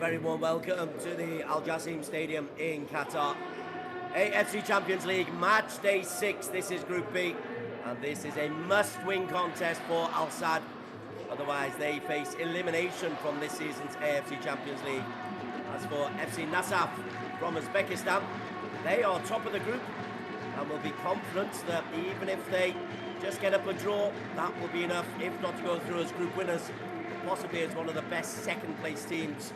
very warm welcome to the Al Jassim Stadium in Qatar. AFC Champions League match day 6. This is Group B, and this is a must-win contest for Al Sadd. Otherwise, they face elimination from this season's AFC Champions League. As for FC Nasaf from Uzbekistan, they are top of the group and will be confident that even if they just get up a draw, that will be enough, if not to go through as group winners, possibly as one of the best second-place teams.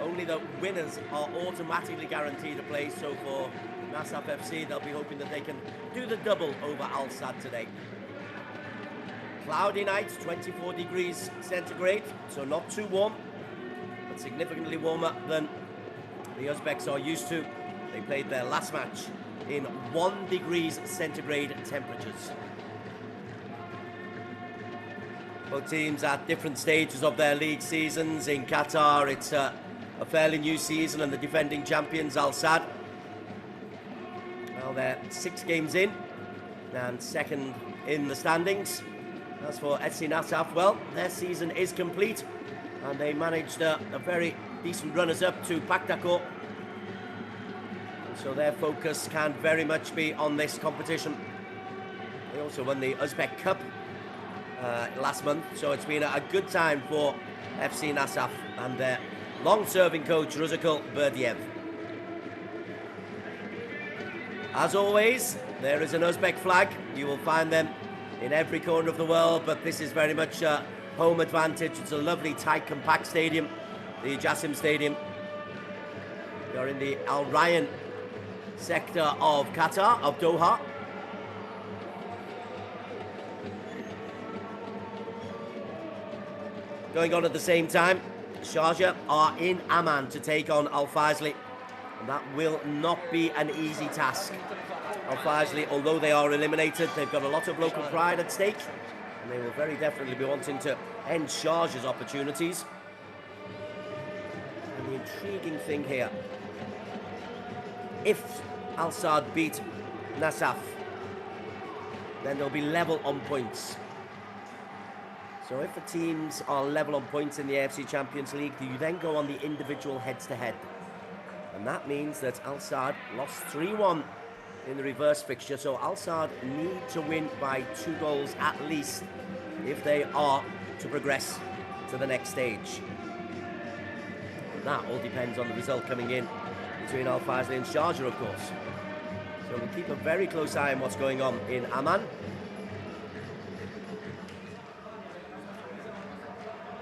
Only the winners are automatically guaranteed a place, so for Nasaf FC, they'll be hoping that they can do the double over Al Sadd today. Cloudy night, 24 degrees centigrade, so not too warm, but significantly warmer than the Uzbeks are used to. They played their last match in 1 degrees centigrade temperatures. Both teams at different stages of their league seasons. In Qatar, it's a fairly new season, and the defending champions, Al Sadd, well, they're 6 games in and second in the standings. As for FC Nasaf, well, their season is complete, and they managed a very decent runners-up to Paktakor. So their focus can very much be on this competition. They also won the Uzbek Cup last month, so it's been a good time for FC Nasaf and their long-serving coach Ruzakul Berdiev. As always, there is an Uzbek flag. You will find them in every corner of the world, but this is very much a home advantage. It's a lovely, tight, compact stadium, the Jassim Stadium. We are in the Al Rayyan sector of Qatar, of Doha. Going on at the same time, Sharjah are in Amman to take on Al Faisaly, and that will not be an easy task. Al Faisaly, although they are eliminated, they've got a lot of local pride at stake, and they will very definitely be wanting to end Sharjah's opportunities. And the intriguing thing here, if Al Sadd beat Nasaf, then they'll be level on points. So if the teams are level on points in the AFC Champions League, do you then go on the individual heads-to-head? And that means that Al Sadd lost 3-1 in the reverse fixture, so Al Sadd need to win by 2 goals at least if they are to progress to the next stage. And that all depends on the result coming in between Al Faisaly and Sharjah, of course. So we'll keep a very close eye on what's going on in Amman.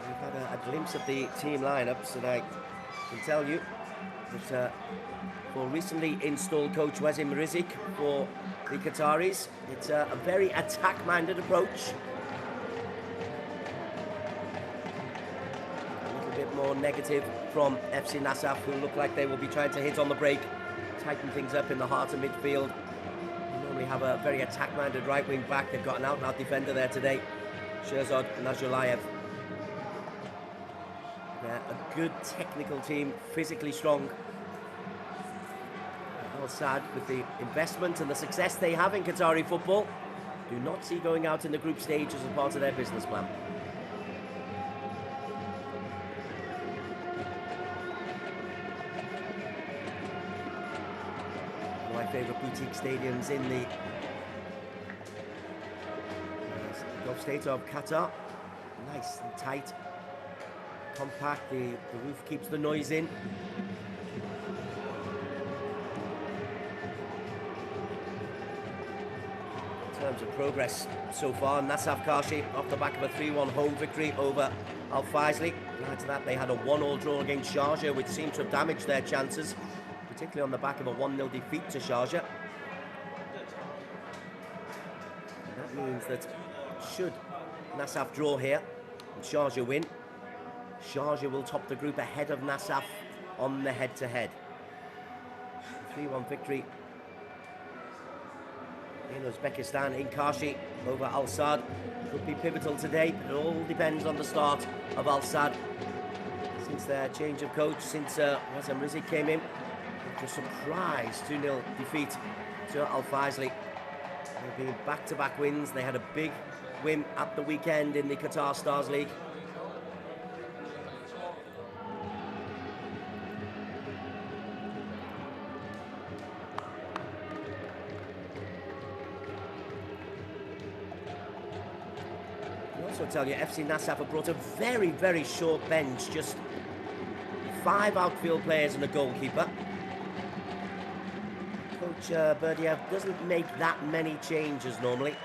We've had a glimpse of the team lineups, and I can tell you that for recently installed coach Wazim Rizik for the Qataris, it's a very attack-minded approach. A little bit more negative from FC Nasaf, who look like they will be trying to hit on the break, tighten things up in the heart of midfield. They normally have a very attack-minded right-wing back. They've got an out-and-out defender there today, Sherzod Najulayev. They're a good technical team, physically strong. Al Sadd, with the investment and the success they have in Qatari football, do not see going out in the group stages as part of their business plan. My favourite boutique stadiums in the Gulf state of Qatar. Nice and tight, compact. The roof keeps the noise in. In terms of progress so far, Nasaf Kashi off the back of a 3-1 home victory over Al Faisaly. Prior to that, they had a 1-1 draw against Sharjah, which seemed to have damaged their chances, particularly on the back of a 1-0 defeat to Sharjah. And that means that should Nasaf draw here and Sharjah win, Sharjah will top the group ahead of Nasaf on the head-to-head. 3-1 victory in Uzbekistan, in Kashi, over Al Sadd could be pivotal today, but it all depends on the start of Al Sadd. Since their change of coach, since Wazim Rizik came in, after a surprise 2-0 defeat to Al Faisaly. They've been back-to-back wins. They had a big win at the weekend in the Qatar Stars League. tell you, FC Nasaf have brought a very, very short bench, just 5 outfield players and a goalkeeper. Coach Berdiev doesn't make that many changes normally,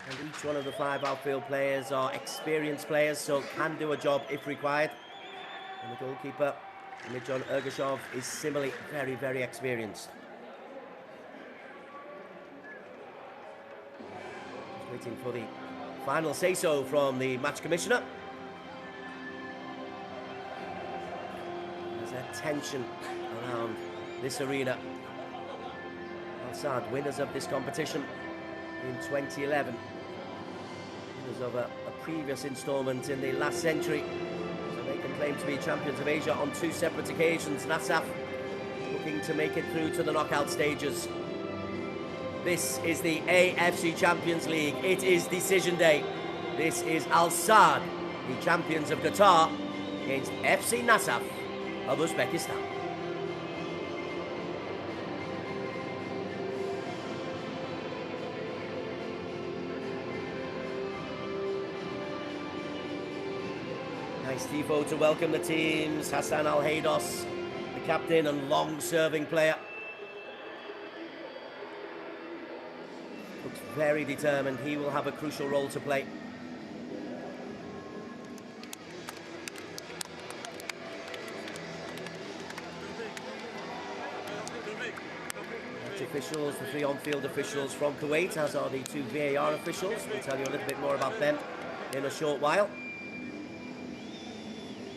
and each one of the 5 outfield players are experienced players, so can do a job if required. And the goalkeeper, Midjon Ergashov, is similarly very, very experienced. Just waiting for the final say-so from the match commissioner. There's a tension around this arena. Al-Sadd, winners of this competition in 2011. Winners of a previous instalment in the last century. So they can claim to be champions of Asia on 2 separate occasions. Nasaf looking to make it through to the knockout stages. This is the AFC Champions League. It is decision day. This is Al-Sadd, the champions of Qatar, against FC Nasaf of Uzbekistan. Nice tifo to welcome the teams. Hassan Al-Haydos, the captain and long-serving player. Looks very determined. He will have a crucial role to play. Match officials, the 3 on-field officials from Kuwait, as are the 2 VAR officials. We'll tell you a little bit more about them in a short while.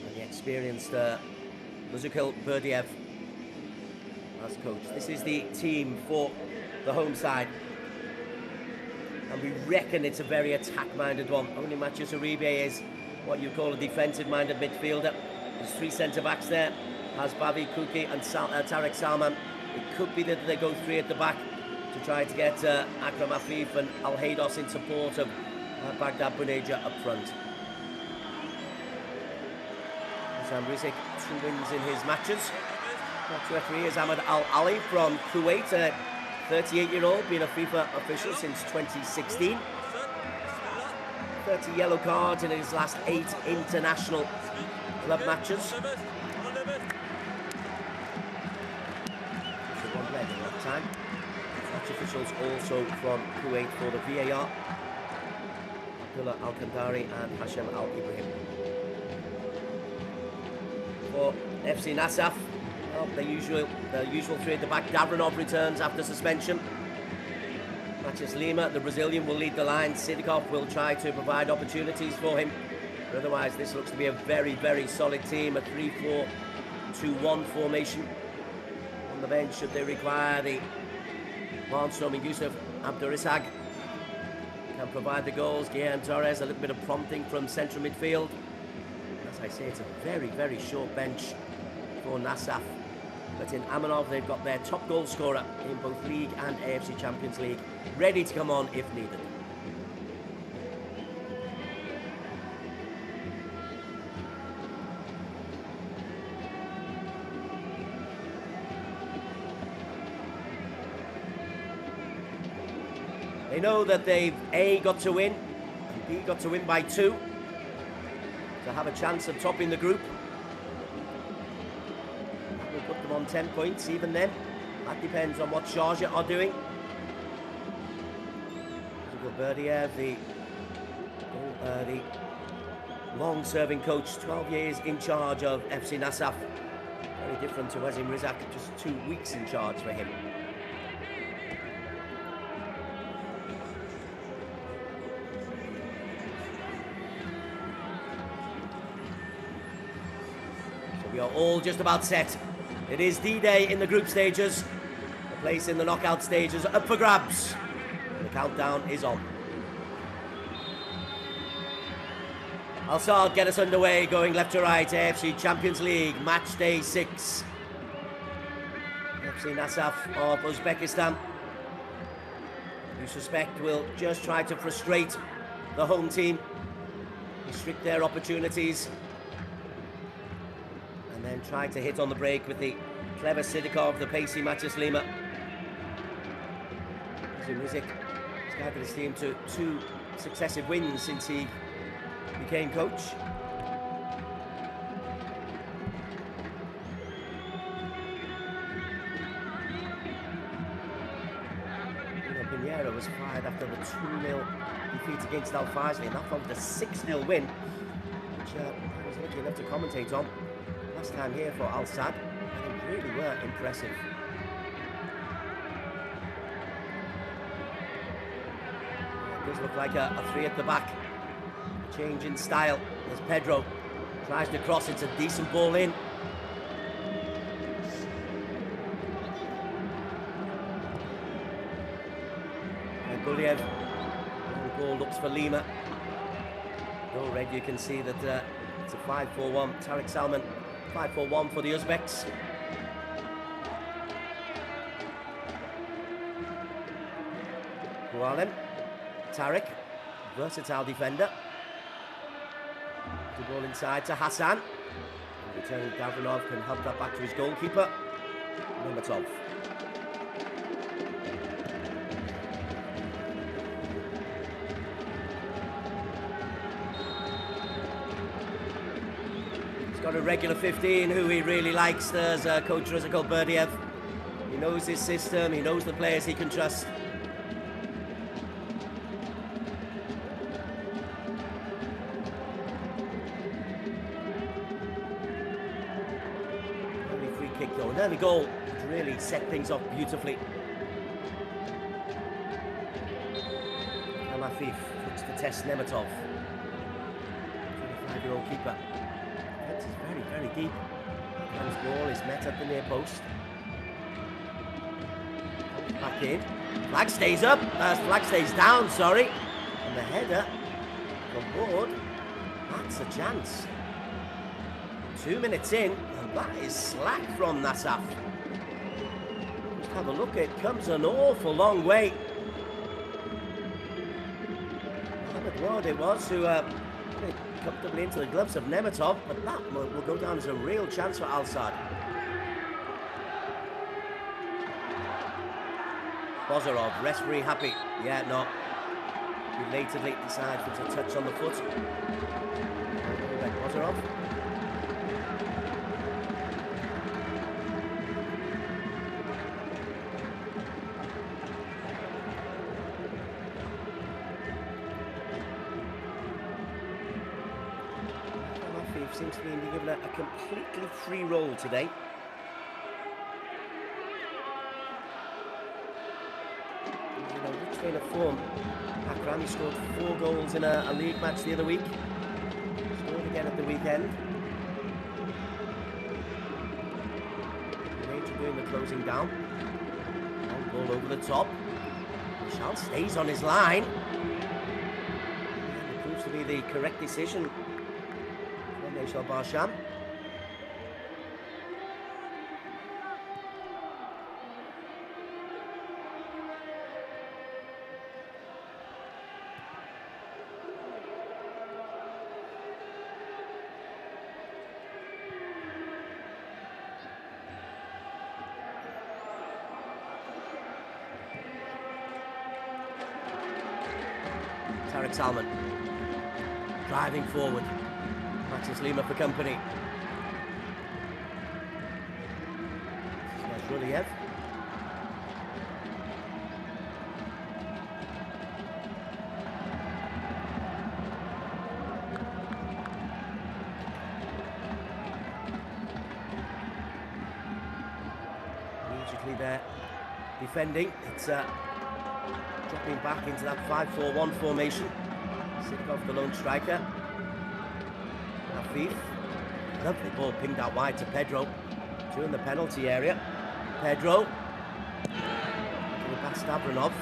And the experienced Muzikil Berdiev as coach. This is the team for the home side. And we reckon it's a very attack-minded one. Only Mathias Uribe is what you call a defensive-minded midfielder. There's 3 centre-backs there. Hasbavi, Kuki and Tarek Salman. It could be that they go 3 at the back to try to get Akram Afif and Al-Haydos in support of Baghdad Buneja up front. Sam Rizik, 2 wins in his matches. Match referee is Ahmed Al-Ali from Kuwait. 38-year-old, been a FIFA official since 2016. 30 yellow cards in his last 8 international club matches. So 1 leg in that time. Match officials also from Kuwait for the VAR. Abdullah Al-Kandari and Hashem Al-Ibrahim. For FC Nasaf, well, the usual 3 at the back. Davronov returns after suspension. Matias Lima, the Brazilian, will lead the line. Sidikov will try to provide opportunities for him. But otherwise, this looks to be a very, very solid team. A 3-4-2-1 formation. On the bench, should they require the barnstorming Yusuf Abdurisag, can provide the goals. Guillermo Torres, a little bit of prompting from central midfield. As I say, it's a very, very short bench for Nasaf. But in Amanov, they've got their top goal scorer in both League and AFC Champions League, ready to come on if needed. They know that they've A, got to win, and B, got to win by 2 to have a chance of topping the group. Put them on 10 points, even then. That depends on what Sharjah are doing. Berdiev, the long-serving coach, 12 years in charge of FC Nasaf. Very different to Wazim Rizak, just 2 weeks in charge for him. So we are all just about set. It is D-Day in the group stages. The place in the knockout stages up for grabs. The countdown is on. Al-Sadd get us underway, going left to right. AFC Champions League, match day 6. FC Nasaf of Uzbekistan, you suspect will just try to frustrate the home team, restrict their opportunities, and then try to hit on the break with the clever Sidikov, the pacey Matias Lima. Rizik has guided his team to 2 successive wins since he Kane coach. Pinheiro was fired after the 2-0 defeat against Al Faisaly, and that followed a 6-0 win, which I was lucky enough to commentate on last time here for Al Sadd, and they really were impressive. It does look like a three at the back. Change in style as Pedro tries to cross. It's a decent ball in. And Buliev, long ball looks for Lima. No red, you can see that it's a 5-4-1. Tariq Salman, 5-4-1 for the Uzbeks. Gualem, Tariq, versatile defender. The ball inside to Hassan. Returning Davronov can help that back to his goalkeeper, Nemetov. He's got a regular 15 who he really likes. There's Coach Rizikal Berdiev. He knows his system, he knows the players he can trust. An early goal to really set things off beautifully. Al-Afif looks to test Nemetov. 25-year-old keeper. Defence is very, very deep. His ball is met at the near post. Back in. Flag stays up. Flag stays down, sorry. And the header on board. That's a chance. 2 minutes in, and that is slack from Nasaf. Just have a look, it comes an awful long way. Mohamed Ward it was who put it comfortably into the gloves of Nemetov, but that will go down as a real chance for Al Sadd. Bozarov, referee happy. Yeah, no. Belatedly decides for a touch on the foot. Bozarov. Seems to be being given a completely free role today. In a rich vein of form. Akram, he scored 4 goals in a league match the other week. Scored again at the weekend. Major doing the closing down. Long ball over the top. Michal stays on his line. And it proves to be the correct decision. Barsham. Tariq Salman driving forward. Maxis Lima for company. There's Ruliev. Immediately there, defending. It's dropping back into that 5-4-1 formation. Sikov, the lone striker. Afif. Lovely ball pinged out wide to Pedro. 2 in the penalty area. Pedro. Past Davronov.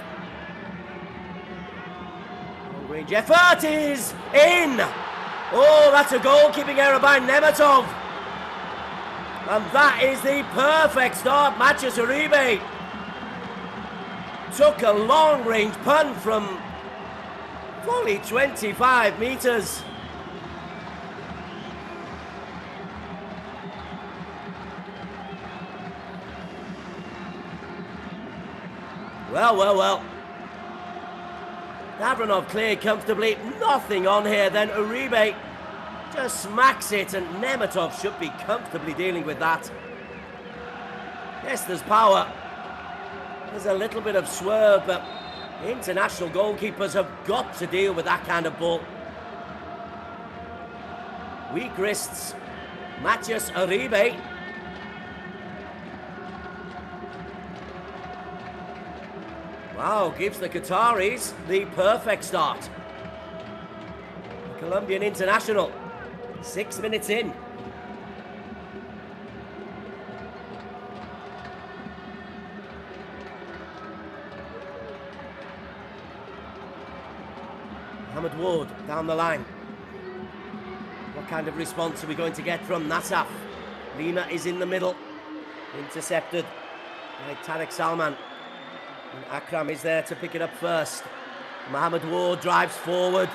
Long range effort is in! Oh, that's a goalkeeping error by Nemetov. And that is the perfect start. Matches Uribe took a long range punt from fully 25 metres. Well. Davronov cleared comfortably, nothing on here, then Uribe just smacks it, and Nemetov should be comfortably dealing with that. Yes, there's power. There's a little bit of swerve, but international goalkeepers have got to deal with that kind of ball. Weak wrists. Matthias Uribe. Wow, gives the Qataris the perfect start. The Colombian international, 6 minutes in. Mohamed Ward down the line. What kind of response are we going to get from Nasaf? Lima is in the middle, intercepted by Tarek Salman. And Akram is there to pick it up first. Mohamed Ward drives forward.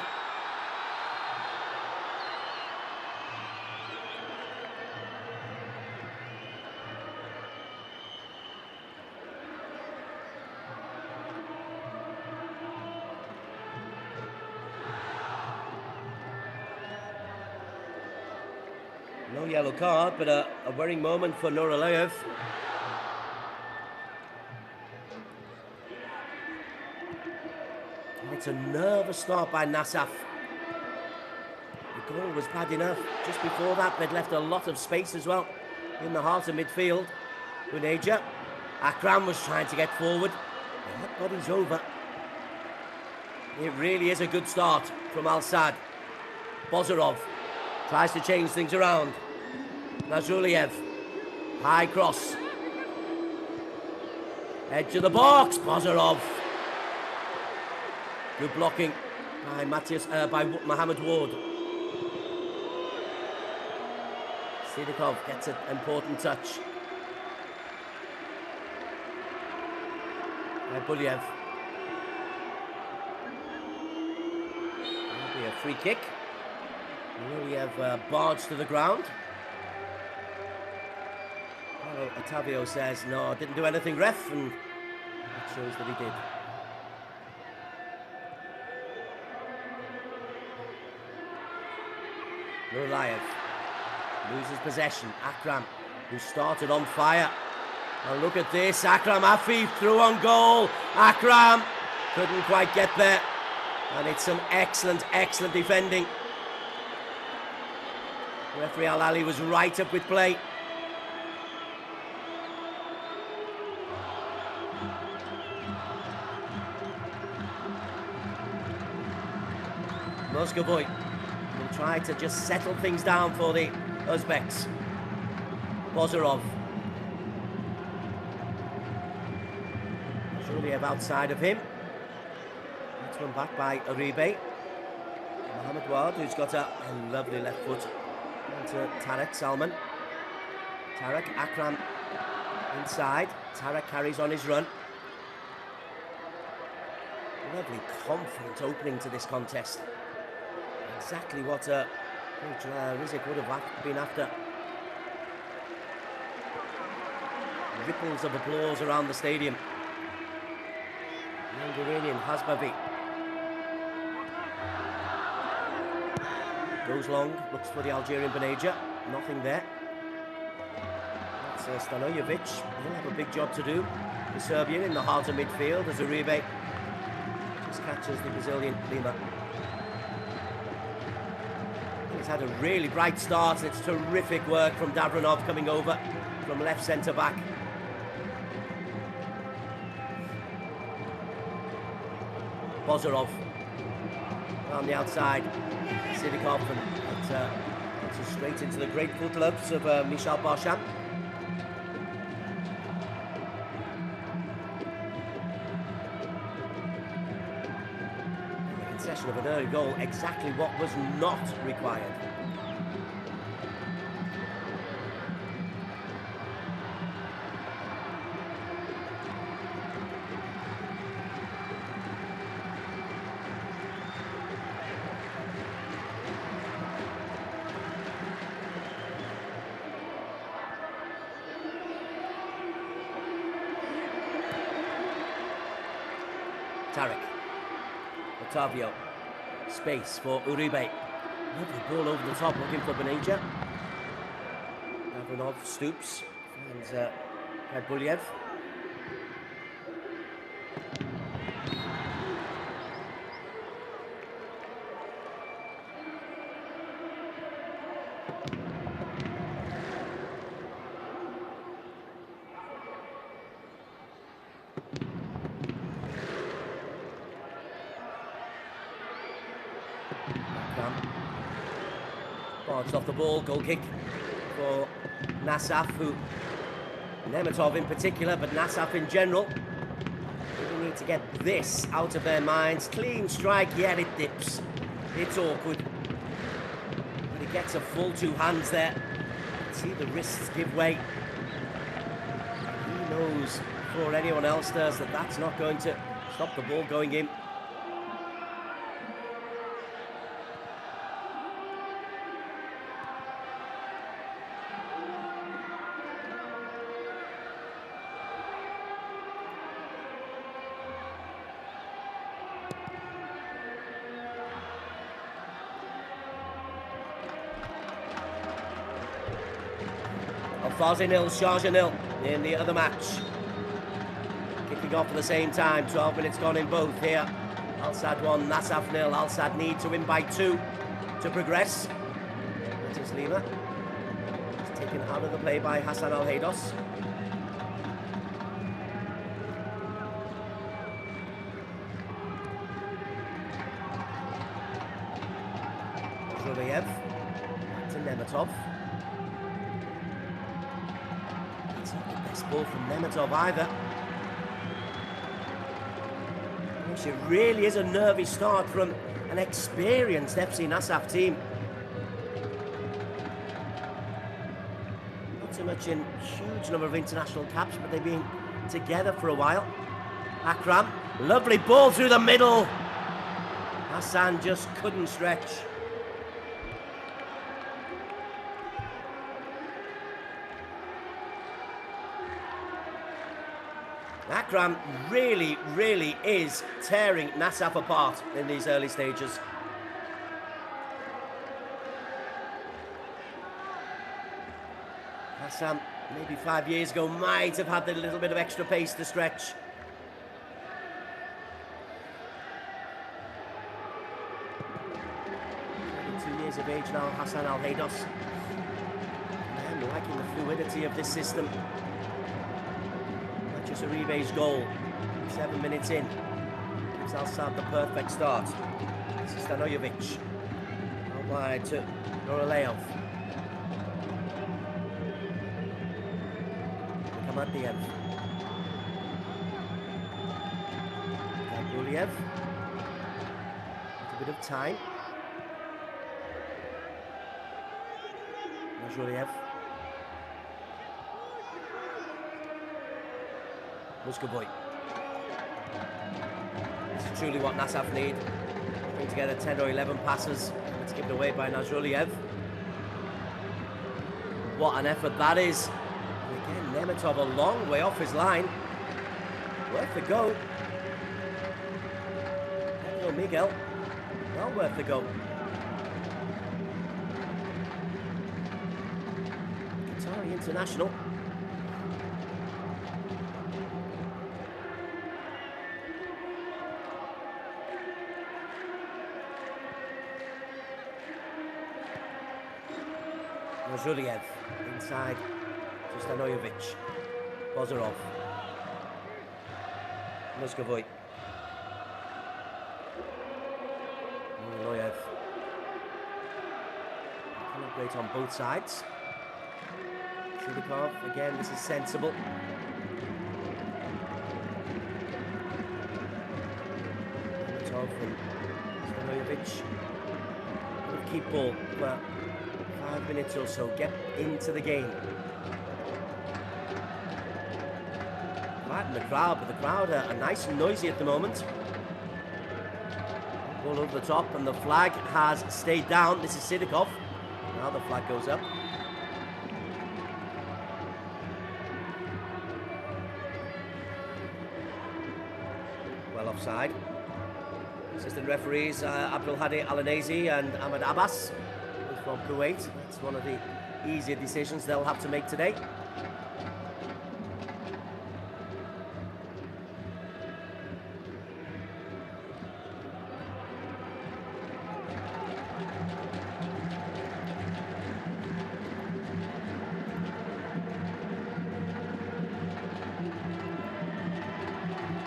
No yellow card, but a worrying moment for Nuraliyev. It's a nervous start by Nasaf. The goal was bad enough. Just before that, they'd left a lot of space as well in the heart of midfield. Buneja. Akram was trying to get forward. And that body's over. It really is a good start from Al-Sad. Bozarov tries to change things around. Nazruliev. High cross. Edge of the box. Bozarov. Good blocking by by Mohamed Ward. Sidikov gets an important touch. By Bulyev. That'll be a free kick. Bulyev barged to the ground. Well, Otavio says, no, I didn't do anything, ref, and that shows that he did. Nuraliyev loses possession. Akram, who started on fire. And look at this. Akram Afif through on goal. Akram couldn't quite get there. And it's some excellent, excellent defending. Referee Al Ali was right up with play. Moscovoy will try to just settle things down for the Uzbeks. Bozarov. Zuliev outside of him. That's run back by Uribe. Mohamed Ward, who's got a lovely left foot. Onto Tarek Salman. Tarek, Akram inside. Tarek carries on his run. Lovely, confident opening to this contest. Exactly what Rizik would have been after. Ripples of applause around the stadium. Young Iranian Hasbavi goes long, looks for the Algerian Buneja. Nothing there. That's Stanojevic. He'll have a big job to do. The Serbian in the heart of midfield as Uribe just catches the Brazilian Lima. He's had a really bright start. It's terrific work from Davronov coming over from left centre back. Bozarov on the outside. Sidikov, and it's straight into the great footloves of Michel Barcham. The concession of an early goal, exactly what was not required. Tarek. Octavio. Space for Uribe. Lovely ball over the top, looking for Benija. Gavrinov stoops, finds Bulyev. Bounce off the ball, goal kick for Nasaf, who Nemetov in particular, but Nasaf in general. They need to get this out of their minds. Clean strike, yet it dips. It's awkward. But he gets a full two hands there. See the wrists give way. He knows before anyone else does that that's not going to stop the ball going in. Alfazi nil, Sharjah nil in the other match. Kicking off at the same time, 12 minutes gone in both here. Al Sadd 1, Nasaf nil. Al Sadd need to win by 2 to progress. That is Lima. He's taken out of the play by Hassan Al-Haydos. Zhuriev to Nemetov. It's not the best ball from Nemetov either. Which it really is a nervy start from an experienced FC Nasaf team. Not so much in huge number of international caps, but they've been together for a while. Akram, lovely ball through the middle. Hassan just couldn't stretch. Akram really is tearing Nasaf apart in these early stages. Hassan, maybe 5 years ago, might have had a little bit of extra pace to stretch. Years of age now, Hassan Al-Haydos. I'm liking the fluidity of this system. Just Uribe's goal, 7 minutes in, gives Al Sadd the perfect start. This is Stanojevic, out wide to Nuralev. Kamadiev. Bulyev. A bit of time. Nazariev. Muscovoy. This is truly what Nasaf need. Bring together 10 or 11 passes. It's given away by Nazariev. What an effort that is. And again, Nemetov a long way off his line. Worth the go. Hello, Miguel. Well worth the go. Qatari international. Nazariev inside to Stanojevic. Bozarov. Muscovoy. Loyev. Great on both sides. Shudikov, again, this is sensible. Tov and Stanojevic. Keep ball for 5 minutes or so, get into the game. Right in the crowd, but the crowd are nice and noisy at the moment. Ball over the top, and the flag has stayed down. This is Sidikov. Now the flag goes up. Well offside. Assistant referees Abdul Hadi Al-Anazi and Ahmed Abbas from Kuwait. That's one of the easier decisions they'll have to make today.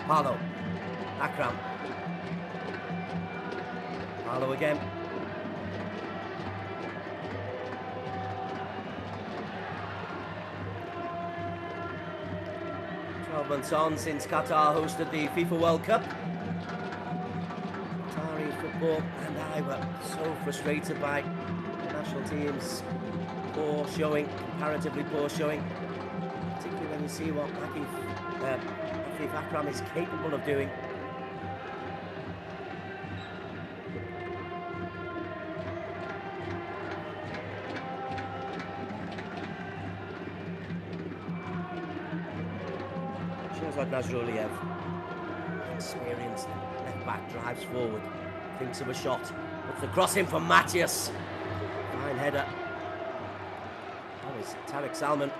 Parlo, Akram, Parlo again. 12 months on since Qatar hosted the FIFA World Cup. Qatari football and I were so frustrated by the national team's poor showing, comparatively poor showing, particularly when you see what Afif Akram is capable of doing. Nasruliev, experienced left back, drives forward, thinks of a shot, puts the cross in for Matthias. Fine header. That is Tariq Salman.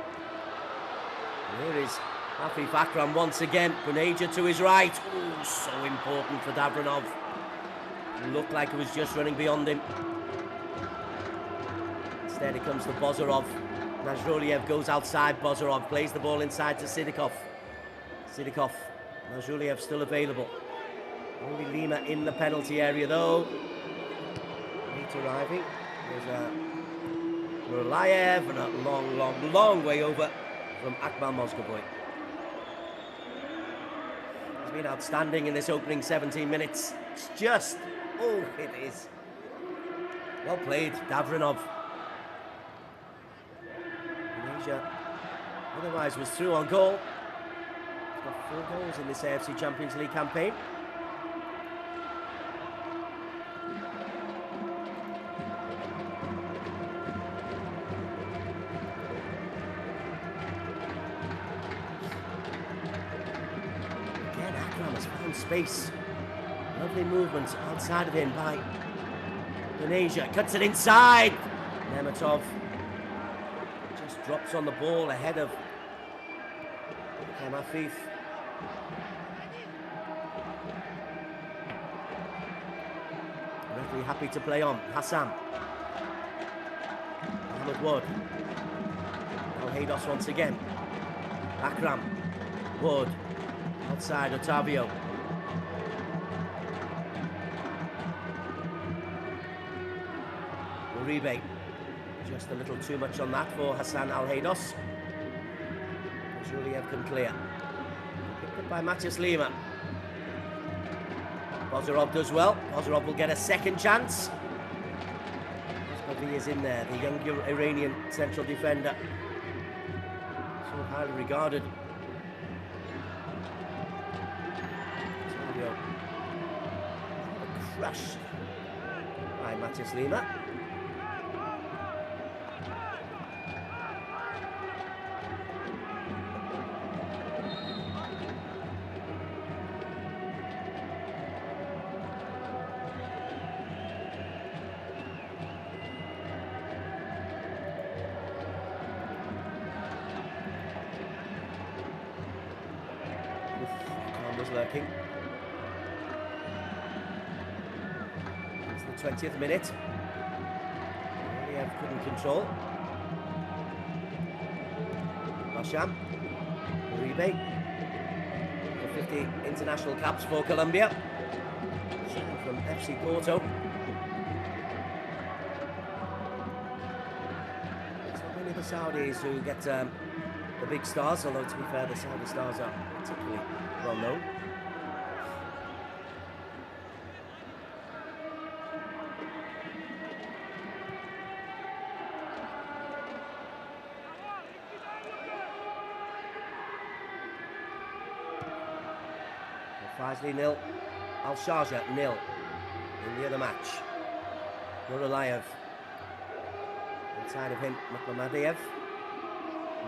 And here is Afif Akram once again. Buneja to his right. Oh, so important for Davronov. It looked like it was just running beyond him. Instead it comes to Bozorov. Nasruliev goes outside. Bozorov plays the ball inside to Sidikov. Sidikov, Nasruliev still available. Only Lima in the penalty area though. Late arriving. There's Rulayev and a long way over from Akmal Mozgovoy. He's been outstanding in this opening 17 minutes. It's just, oh, it is. Well played, Davronov. Indonesia otherwise was through on goal. 4 goals in this AFC Champions League campaign. Again, Akram has found space. Lovely movement outside of him by Indonesia. Cuts it inside. Nematov just drops on the ball ahead of Afif. Referee happy to play on. Hassan. Ahmed Wood. Now Haydos once again. Akram. Wood. Outside Otavio. Uribe. Just a little too much on that for Hassan Al-Haydos. Juliev can clear. Picked up by Matthias Lima. Bozorov does well. Bozorov will get a second chance. He is in there, the young Iranian central defender. So highly regarded. Crushed by Matthias Lima. Was lurking. It's the 20th minute. Iliev couldn't control. Basham. Uribe. The 50 international caps for Colombia. From FC Porto. It's not only the Saudis who get the big stars, although to be fair, the Saudi stars are particularly well known. Faisley 0, Al Sharjah 0 in the other match. Nurulayev. Inside of him, Makhmadiev.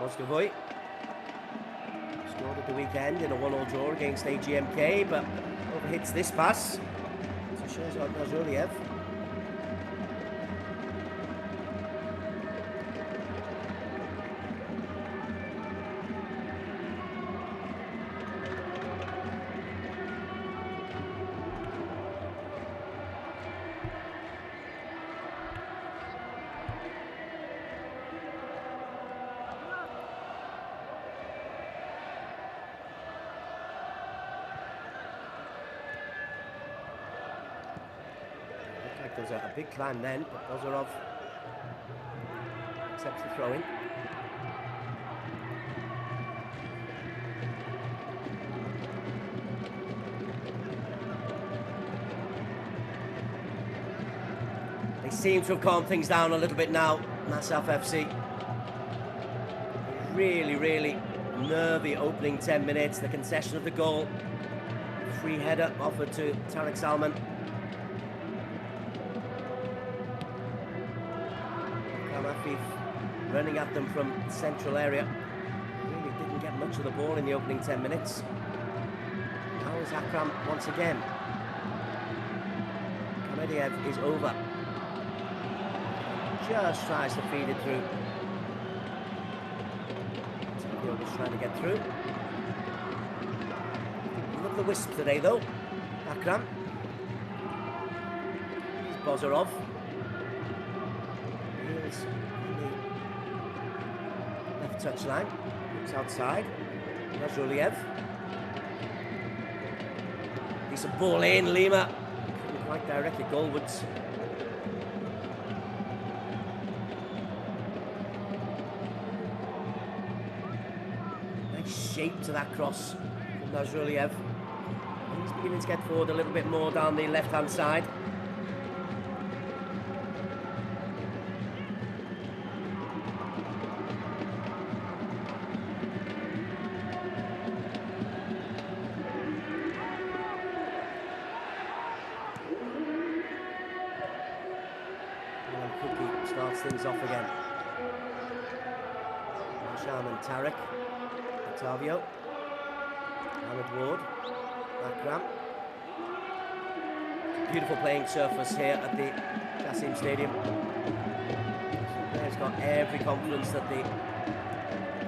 Mozgovoy. Scored at the weekend in a 1-1 draw against AGMK, but overhits this pass. Pressure's on Nazariev. There's a big climb then, but Bozorov accepts the throw-in. They seem to have calmed things down a little bit now, Nasaf FC. Really, really nervy opening 10 minutes. The concession of the goal. Free header offered to Tariq Salman. Running at them from the central area. Really didn't get much of the ball in the opening 10 minutes. Now is Akram once again. Kamediev is over. Just tries to feed it through. Tokyo was trying to get through. Look at the wisp today though. Akram. Here's Bozorov. Here's touchline, looks outside. Nazariev. Decent ball in, Lima. Couldn't quite direct it goalwards. Nice shape to that cross from Nazariev. He's beginning to get forward a little bit more down the left-hand side. Starts things off again. Marsham and Tariq. Octavio. Mohamed Ward. Akram. Beautiful playing surface here at the Qasim Stadium. The player's got every confidence that the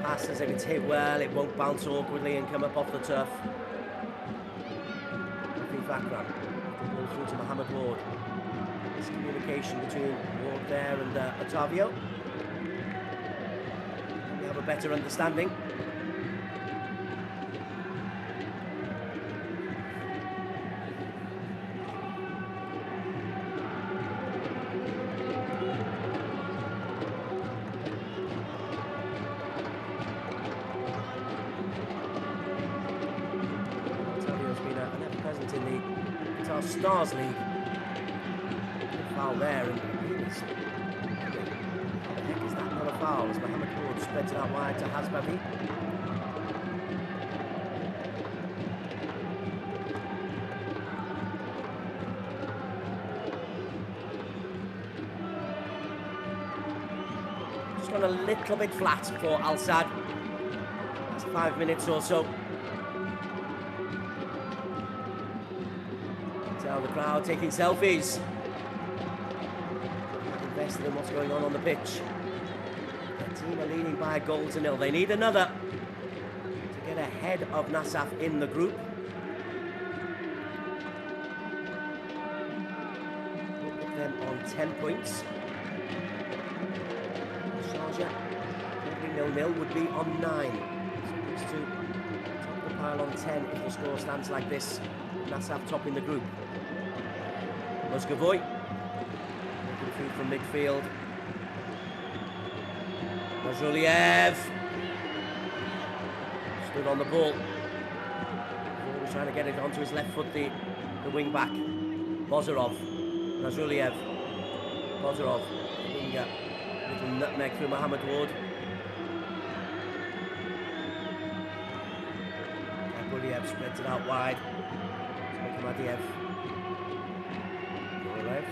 pass, as if it's hit well, it won't bounce awkwardly and come up off the turf. Rafif Akram. The ball through to Mohamed Ward. Communication between Ward there and Octavio. And we have a better understanding. Octavio's been an ever-present in the Qatar Stars League. Foul there, and how the heck is that not a foul as Mohamed Ward spreads it out wide to Hasbabi. Just gone a little bit flat for Al Sadd. That's 5 minutes or so. Tell the crowd taking selfies. Invested in what's going on the pitch. The team are leading by a goal to nil. They need another to get ahead of Nasaf in the group. We'll put them on 10 points. Sharjah, every 0-0 would be on 9. Supposed to top the pile on 10 if the score stands like this. Nasaf topping the group. Muscavoy. Through from midfield. Nazariev stood on the ball. He was trying to get it onto his left foot, the wing back. Bozorov. Nazariev. Bozorov. Winger. Little nutmeg through Mohamed Ward. Buliev spreads it out wide. Kamediev. Gorev.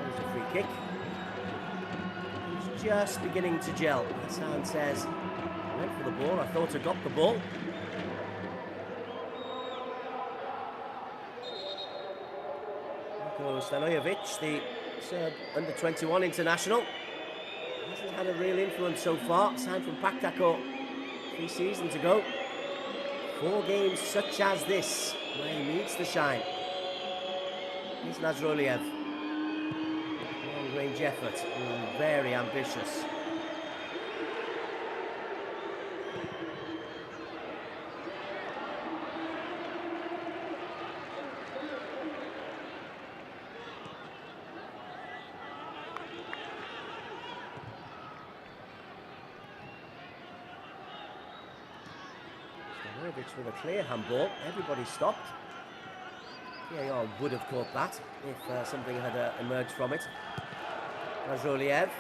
There's a free kick. He's just beginning to gel. Hassan says, I went for the ball, I thought I got the ball. Stanojevic, the Serb under-21 international, hasn't had a real influence so far, signed from Paktako 3 seasons ago. 4 games such as this, where he needs to shine. Here's Nazroliev. Long-range effort, very ambitious. With a clear handball, everybody stopped. VAR would have caught that if something had emerged from it. Nazroliev,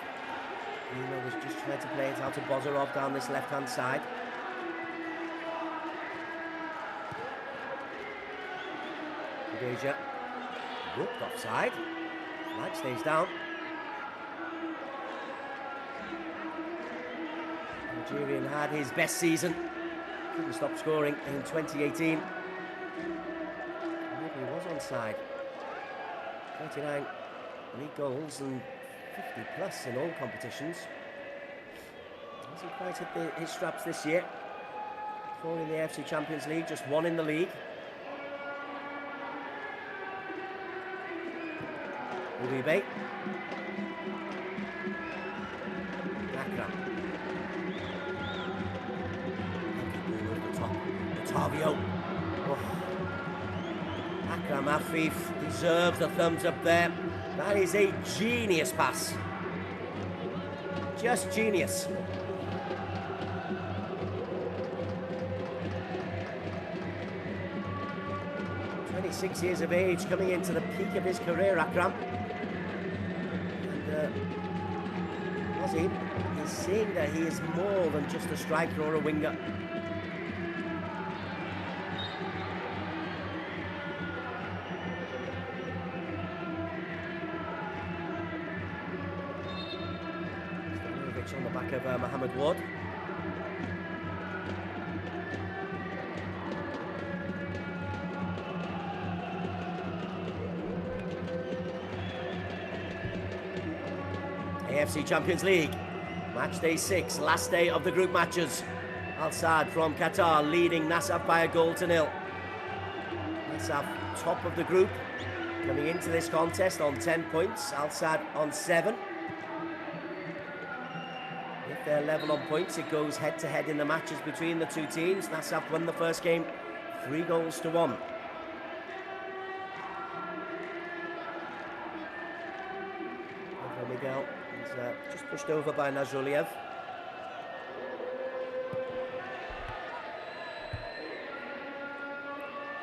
was just trying to play it out to Bozarov down this left-hand side. Deja, whooped offside. Flag stays down. Nigerian had his best season. Couldn't stop scoring in 2018. Maybe he was onside. 29 league goals and 50 plus in all competitions. Hasn't quite hit his straps this year. 4 in the AFC Champions League, just 1 in the league. UZB. Otavio. Akram Afif deserves the thumbs up there. That is a genius pass. Just genius. "26 years of age, coming into the peak of his career, Akram. And Ozzy is seeing that he is more than just a striker or a winger. On the back of Mohamed Ward. AFC Champions League, match day 6, last day of the group matches. Al Sadd from Qatar leading Nasaf by a goal to 0. Nasaf top of the group, coming into this contest on 10 points, Al Sadd on 7. They're level on points. It goes head-to-head in the matches between the two teams. Nasaf won the first game 3 goals to 1. Miguel is just pushed over by Nazroliev.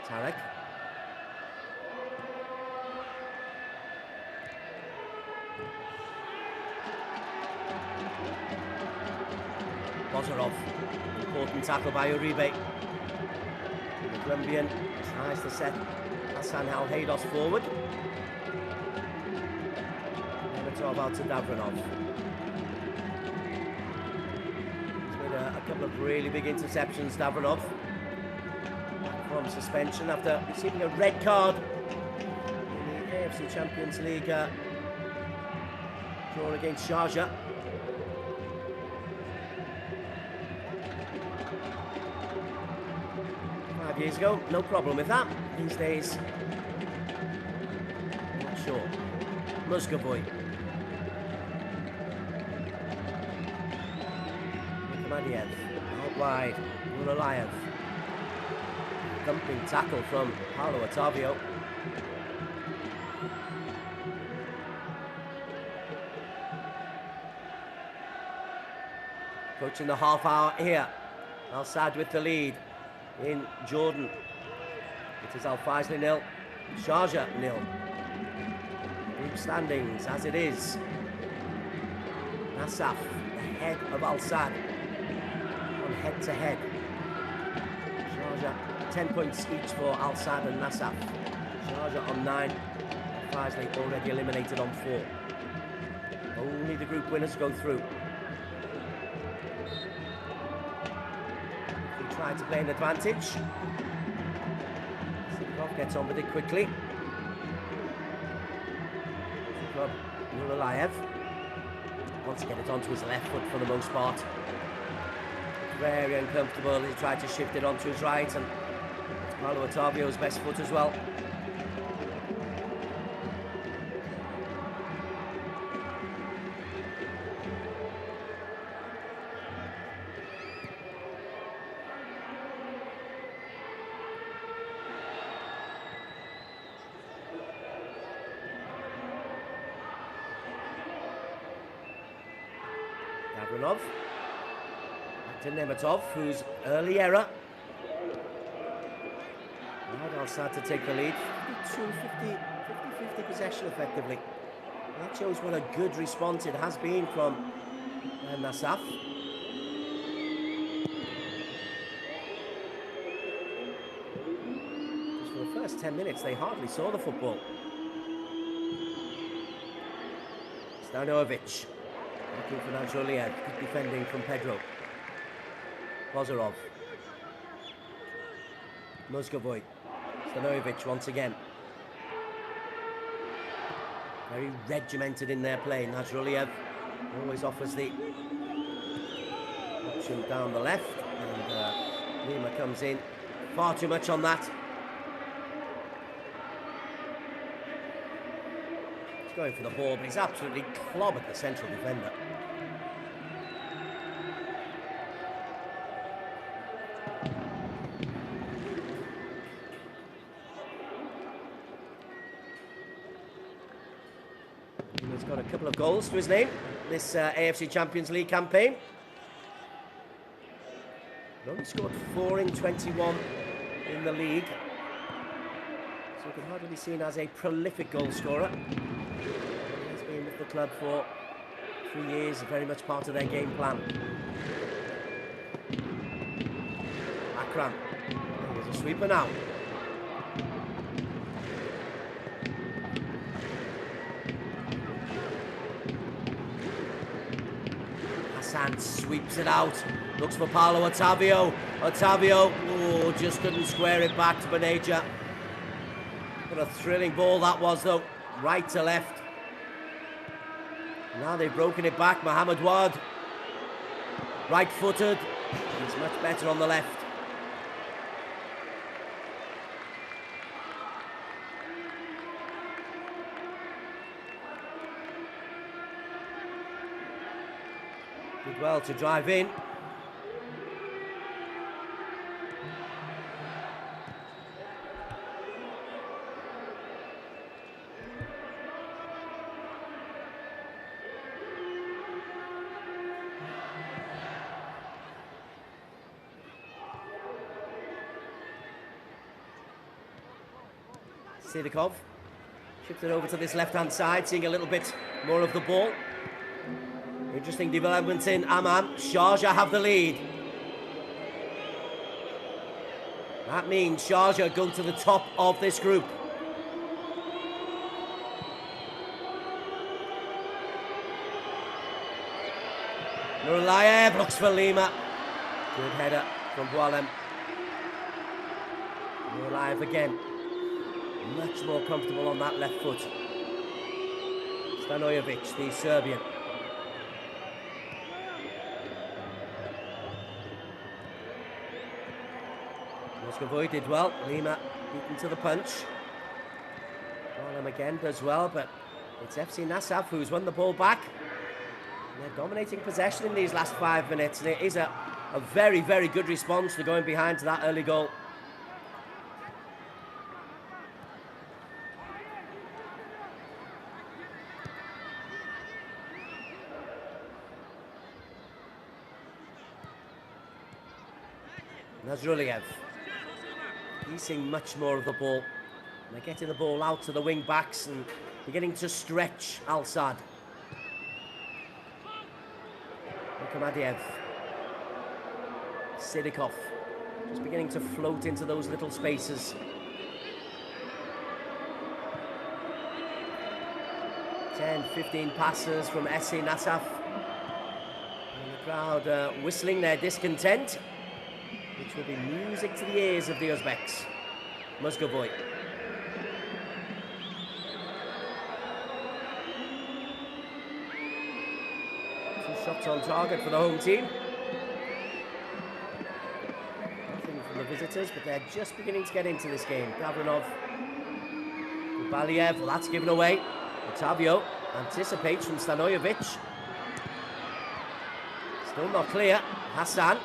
Tarek. Bozarov, important tackle by Uribe. The Colombian tries to set Hassan Al-Haydos forward. Nemitov out to Davronov. He's made a couple of really big interceptions, Davronov. From suspension after receiving a red card in the AFC Champions League draw against Sharjah. 5 years ago, no problem with that. These days, not sure. Muscavoy. Nikmadiev, out wide. Muralayev. Thumping tackle from Paulo Otavio. Approaching the half hour here. Al Sadd with the lead in Jordan. It is Al Faisley 0, Sharjah 0. Group standings as it is. Nasaf ahead of Al Sadd on head-to-head. Sharjah 10 points each for Al Sadd and Nasaf. Sharjah on 9. Al Faisley already eliminated on 4. Only the group winners go through. Trying to play an advantage. Sidorov gets on with it quickly. club, Nuralayev. Wants to get it onto his left foot for the most part. Very uncomfortable. He tried to shift it onto his right, and it's Paulo Otavio's best foot as well. Gavronov. To Nemetov, whose early error allowed Al-Sadd to take the lead. 50-50 possession effectively. That shows what a good response it has been from Nasaf. Just for the first 10 minutes, they hardly saw the football. Stanojevic looking for Nazruliev. Good defending from Pedro. Pozorov. Mozgovoy. Stanojevic once again. Very regimented in their play. Nazruliev always offers the option down the left, and Lima comes in. Far too much on that. He's going for the ball, but he's absolutely clobbered the central defender. He's got a couple of goals to his name this AFC Champions League campaign. He only scored 4 in 21 in the league, so he can hardly be seen as a prolific goal scorer. He has been with the club for 3 years, very much part of their game plan. Akram, here's a sweeper now. Hassan sweeps it out, looks for Paulo Otavio. Otavio, just couldn't square it back to Beneja. What a thrilling ball that was though, right to left. Now they've broken it back. Mohamed Wad, right-footed. He's much better on the left. Did well to drive in. Sidikov shifted over to this left-hand side, seeing a little bit more of the ball. Interesting developments in Amman. Sharjah have the lead. That means Sharjah go to the top of this group. Nuralayev looks for Lima. Good header from Boalem. Nuralayev again. Much more comfortable on that left foot. Stanojevic, the Serbian. Mozgovoy did well. Lima beaten to the punch. Boalem again does well, but it's FC Nasaf who's won the ball back. And they're dominating possession in these last 5 minutes, and it is a very, very good response to going behind to that early goal. Nazruliev, he's seeing much more of the ball. And they're getting the ball out to the wing backs and beginning to stretch Al-Sadd. Muhammadiev, Sidikov, just beginning to float into those little spaces. 10-15 passes from FC Nasaf. And the crowd whistling their discontent, which will be music to the ears of the Uzbeks. Mozgovoy. Shots on target for the home team. Nothing from the visitors, but they're just beginning to get into this game. Gavrinov, Baliev, well, that's given away. Otavio anticipates from Stanojevic. Still not clear. Hassan,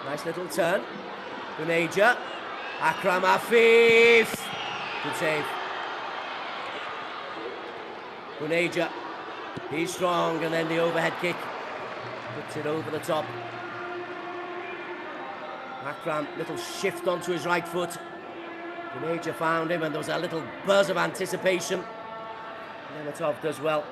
nice little turn. Buneja, Akram Afif. Good save. Buneja, he's strong, and then the overhead kick puts it over the top. Akram, little shift onto his right foot. Buneja found him, and there was a little buzz of anticipation. Nemetov does well.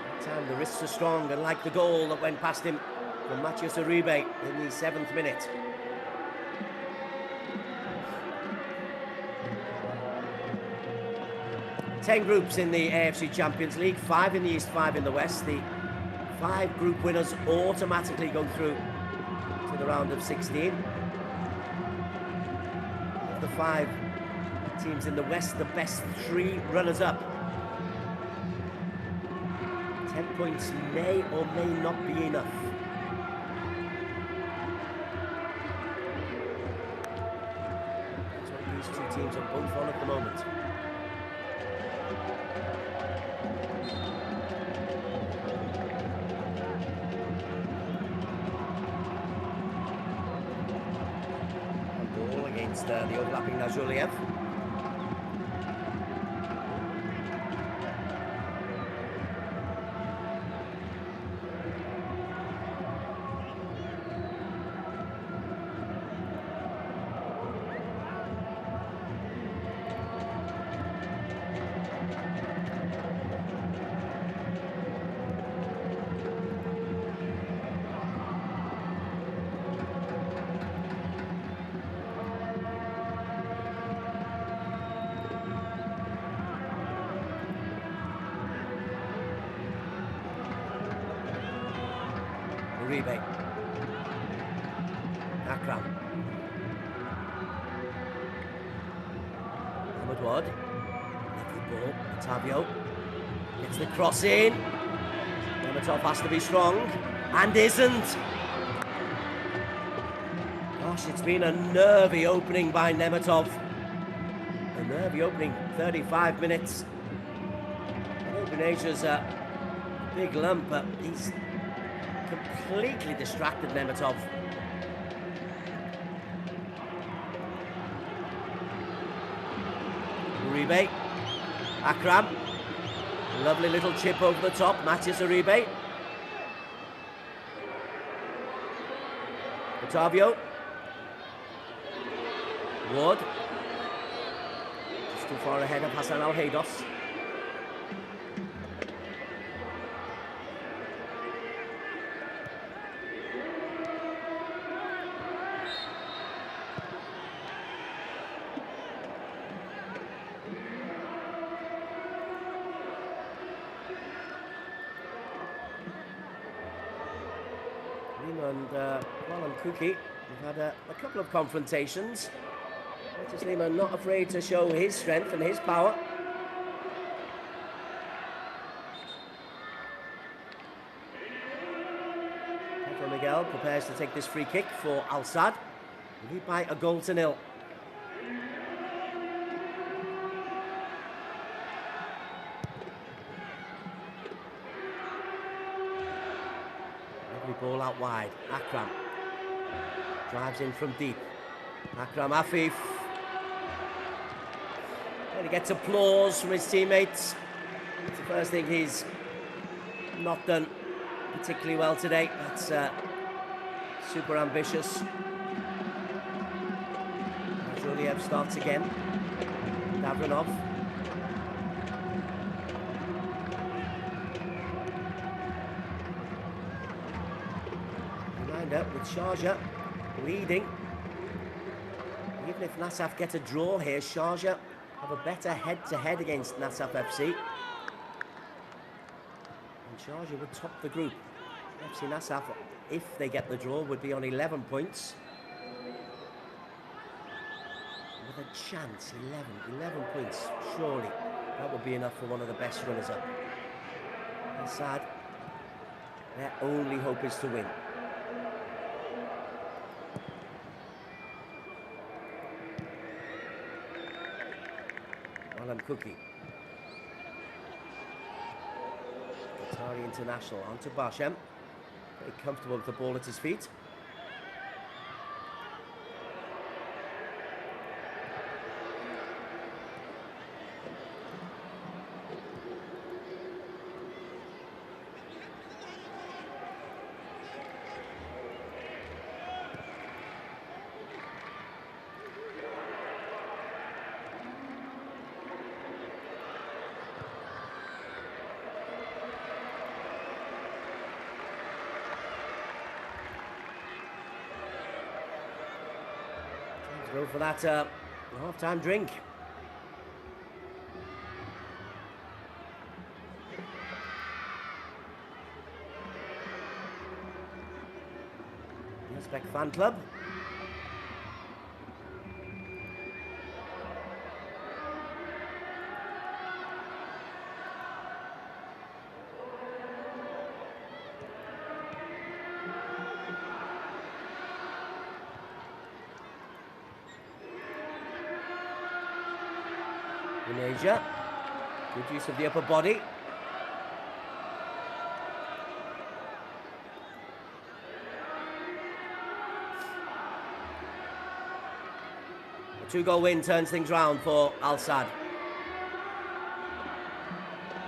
That time the wrists are strong, and like the goal that went past him from Matthias Uribe in the 7th minute. Ten groups in the AFC Champions League, 5 in the East, 5 in the West. The 5 group winners automatically go through to the round of 16. Of the 5 teams in the West, the best 3 runners-up. 10 points may or may not be enough. That's what these 2 teams are both on at the moment. The overlapping Nazuliev. Uribe. Akram. Ahmed Wad. Lovely ball. Otavio. Gets the cross in. Nemetov has to be strong. And isn't. Gosh, it's been a nervy opening by Nemetov. A nervy opening, 35 minutes. Buneja's a big lump, but he's completely distracted Nemetov. Uribe. Akram. Lovely little chip over the top. Matthias Uribe. Otavio. Ward. Just too far ahead of Hassan Al-Haydos. And Kuki, we've had a couple of confrontations. Matthias Lima not afraid to show his strength and his power. Pedro Miguel prepares to take this free kick for Al Sadd. Lead by a 1-0. Ball out wide. Akram drives in from deep. Akram Afif. And he gets applause from his teammates. It's the first thing he's not done particularly well today. That's super ambitious. Juliev starts again. Gavrinov. With Sharjah leading. Even if Nasaf get a draw here, Sharjah have a better head-to-head against Nasaf FC. And Sharjah would top the group. FC Nasaf, if they get the draw, would be on 11 points. with a chance. 11 points, surely that would be enough for one of the best runners up. Al Sadd, their only hope is to win. Alam Cookie. Qatari international onto Barshem. Very comfortable with the ball at his feet. Go for that half-time drink. Uzbek fan club. In Asia, good use of the upper body. A 2-goal win turns things round for Al Sadd.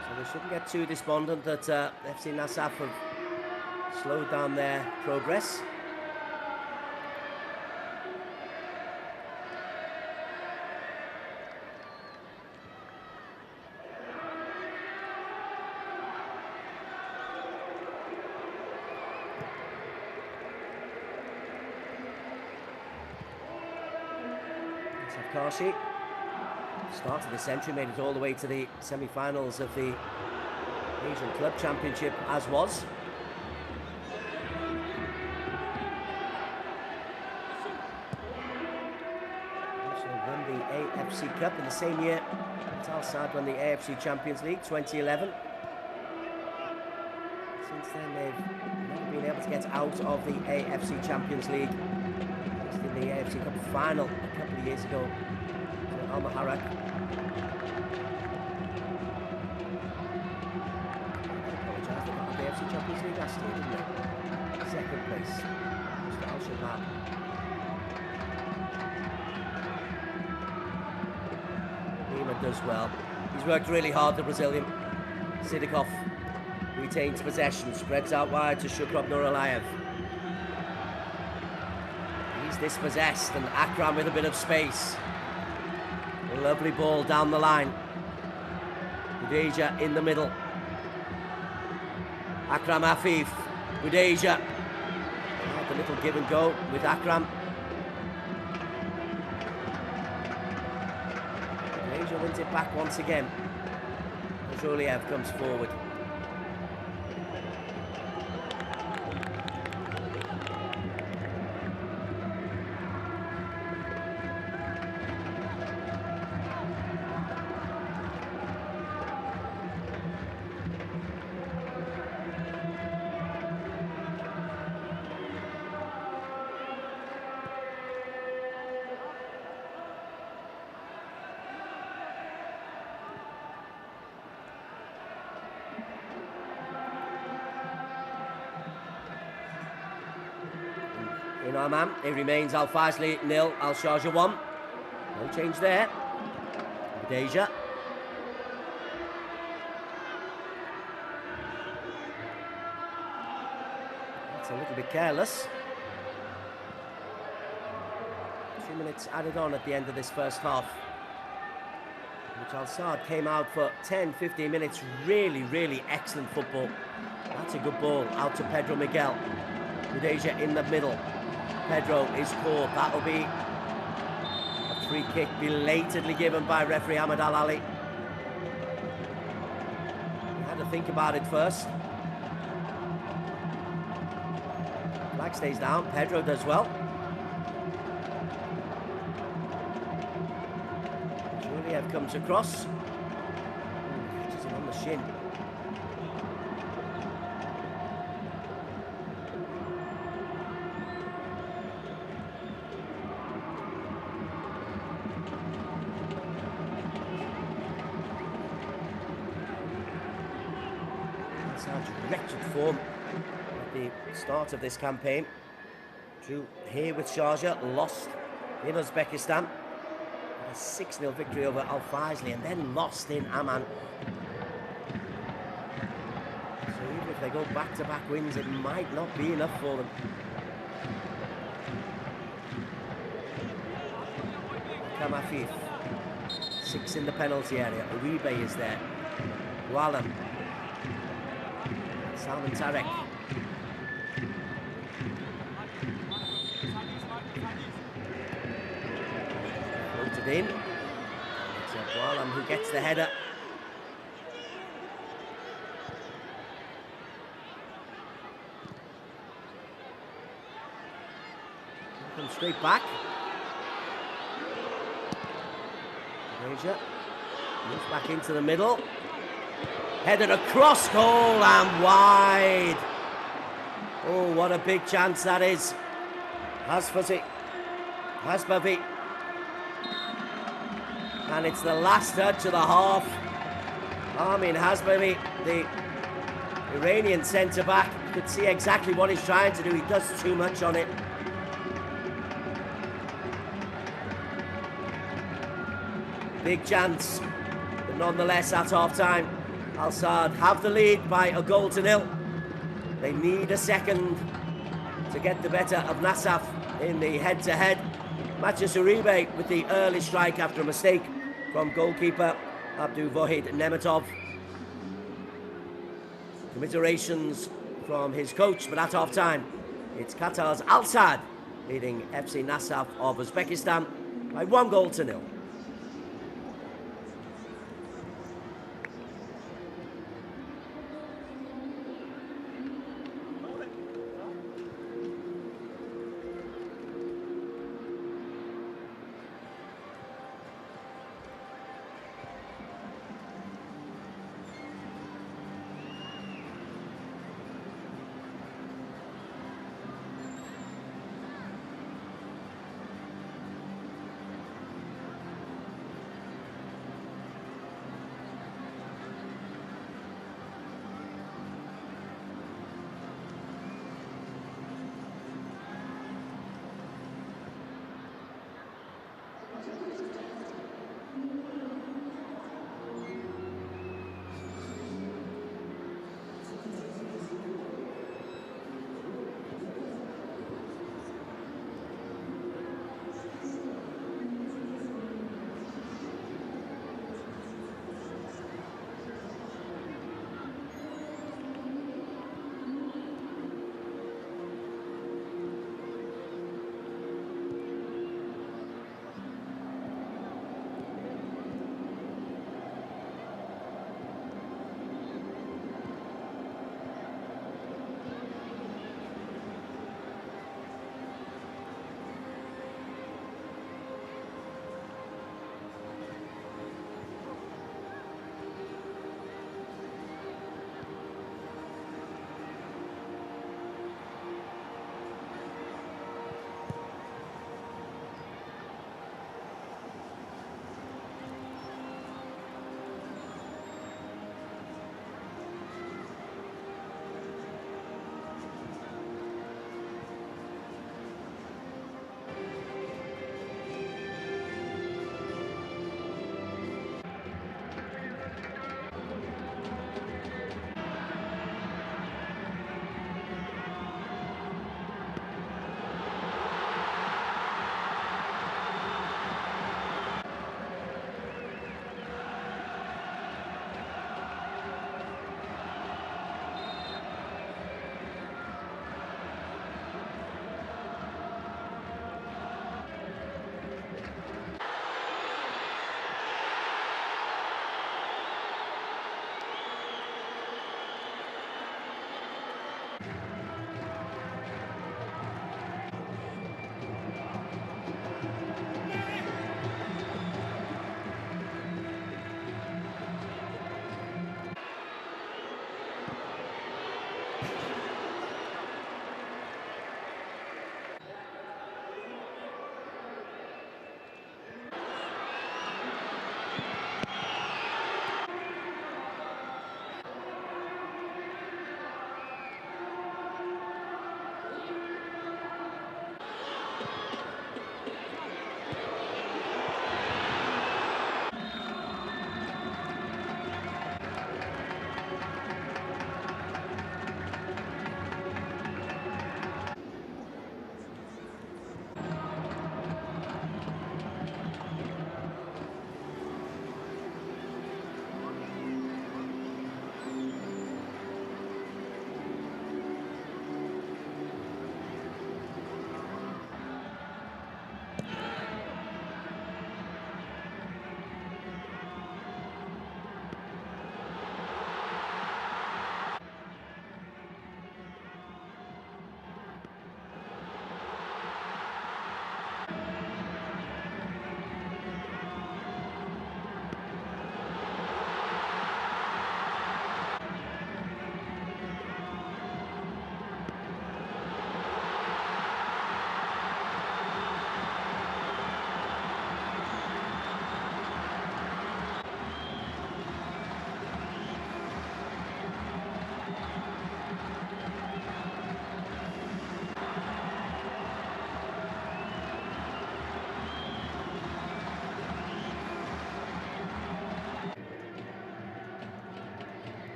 So they shouldn't get too despondent that FC Nasaf have slowed down their progress. Kashi, start of the century, made it all the way to the semi-finals of the Asian Club Championship, as was. Also won the AFC Cup in the same year that Al Sadd won the AFC Champions League, 2011. Since then, they've never been able to get out of the AFC Champions League. In the AFC Cup final a couple of years ago to Al Maharak. I apologise, they got the AFC Champions League last year, didn't they? Second place. Mr. Al Shabab. Lima does well. He's worked really hard, the Brazilian. Sidikov retains possession, spreads out wide to Shukrab Nuralayev. Dispossessed, and Akram with a bit of space. A lovely ball down the line. Budeja in the middle. Akram Afif. Budeja. A little give and go with Akram. Budeja wins it back once again. Zholiev comes forward. In Oman, it remains Al Fazli 0, Al Sharjah 1. No change there. Budeja. That's a little bit careless. 2 minutes added on at the end of this first half, which Al Sadd came out for 10-15 minutes. Really excellent football. That's a good ball out to Pedro Miguel. Budeja in the middle. Pedro is caught. That'll be a free kick belatedly given by referee Ahmed Al Ali. He had to think about it first. Flag stays down. Pedro does well. Kuriev comes across. Catches him on the shin. Such wretched form at the start of this campaign. Drew here with Sharjah, lost in Uzbekistan. A 6-0 victory over Al Faisaly and then lost in Amman. So even if they go back-to-back wins, it might not be enough for them. Kamafif, 6 in the penalty area. Uribe is there. Walam. Salman Tarek. Floated in. It's Walam who gets the header. Comes straight back. Asia moves back into the middle. Headed across goal and wide. Oh, what a big chance that is. Hasbavi. And it's the last touch of the half. Armin Hasbavi, the Iranian centre-back, could see exactly what he's trying to do. He does too much on it. Big chance, but nonetheless at half-time, Al-Sadd have the lead by 1-0. They need a second to get the better of Nasaf in the head-to-head. Matches Uribe with the early strike after a mistake from goalkeeper Abduvohid Nemetov. Commiserations from his coach, but at half-time, it's Qatar's Al-Sadd leading FC Nasaf of Uzbekistan by 1-0.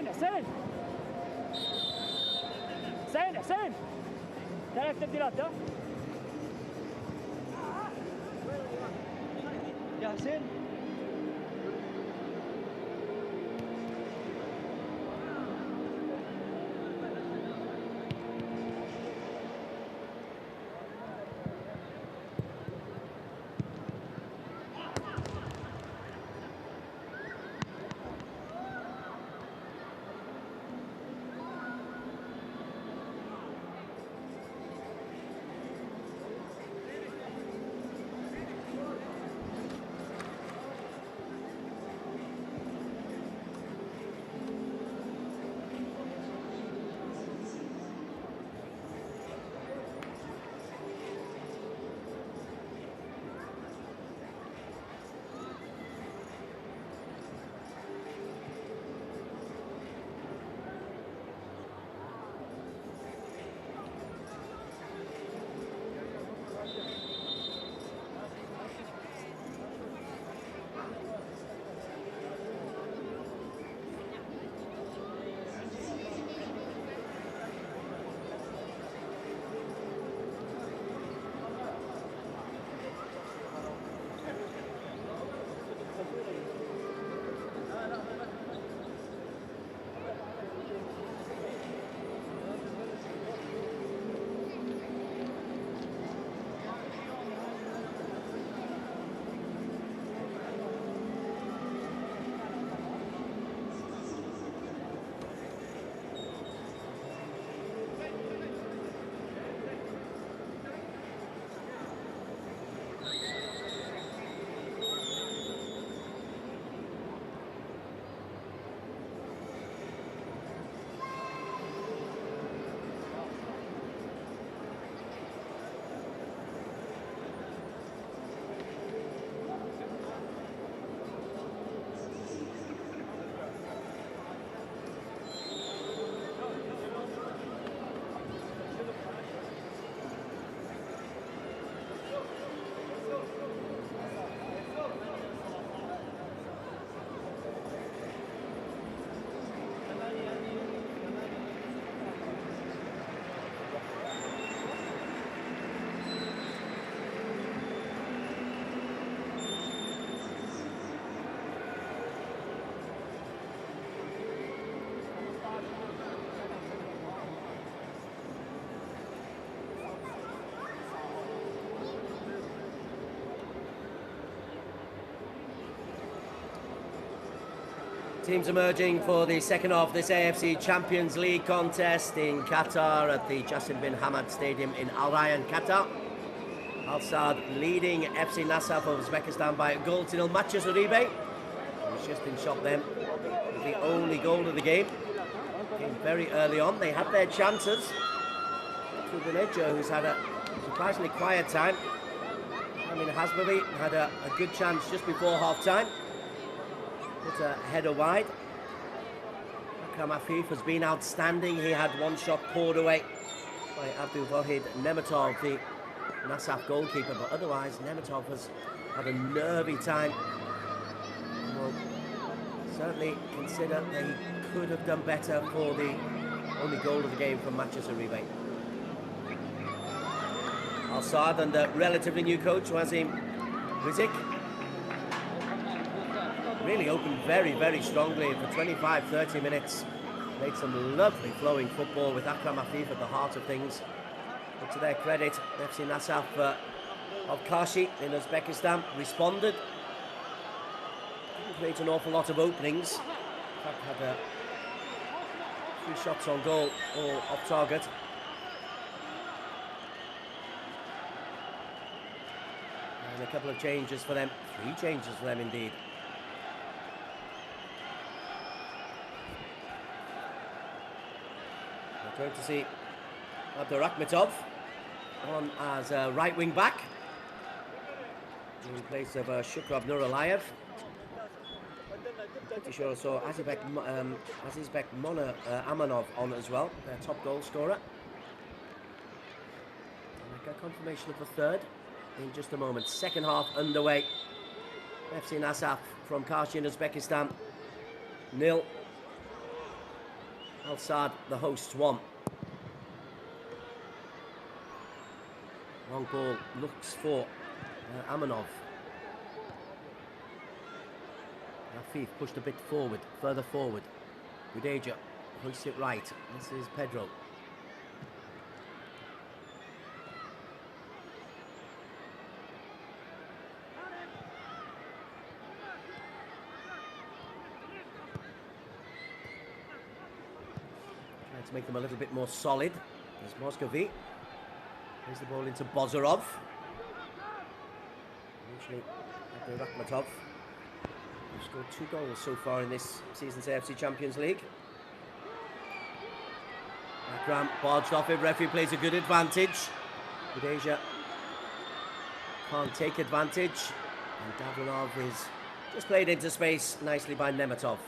حسين حسين حسين تعرف تبديلات ده يا حسين. Teams emerging for the second half of this AFC Champions League contest in Qatar at the Jassim bin Hamad Stadium in Al Rayyan, Qatar. Al Saad leading FC Nasaf of Uzbekistan by a goal to nil. Matches Uribe, who's just been shot then, with the only goal of the game. Came very early on. They had their chances. Kubinejo, who's had a surprisingly quiet time. I mean, Hasbabi had a good chance just before half-time. Put a header wide. Akram Afif has been outstanding. He had one shot poured away by Abdul Wahid Nematov, the Nasaf goalkeeper, but otherwise Nematov has had a nervy time. Well, certainly consider they could have done better for the only goal of the game from Matches Uribe. Al Saad and the relatively new coach Wazim Rizik really opened very, very strongly for 25-30 minutes. Made some lovely flowing football with Akram Afif at the heart of things. But to their credit, FC Nasaf of Kashi in Uzbekistan responded. Didn't create an awful lot of openings. In fact, had 3 shots on goal, all off target. And a couple of changes for them. 3 changes for them indeed. We're going to see Abdurakhmatov on as a right wing back in place of Shukrab Nuralayev. Pretty sure I saw Azizbek Mona Amanov on as well, their top goal scorer. And I get confirmation of the third in just a moment. Second half underway. FC Nasaf from Kashi in Uzbekistan 0. Al-Sadd, the hosts, 1. Long ball looks for Amanov. Afif pushed a bit forward, further forward. Budeja hoists it right. This is Pedro. Trying to make them a little bit more solid. There's Moscovi. Plays the ball into Bozorov. Eventually, Rakhmatov. Who's scored 2 goals so far in this season's AFC Champions League. Akram barged off it. Referee plays a good advantage. Budeja can't take advantage. And Davronov is just played into space nicely by Nemetov.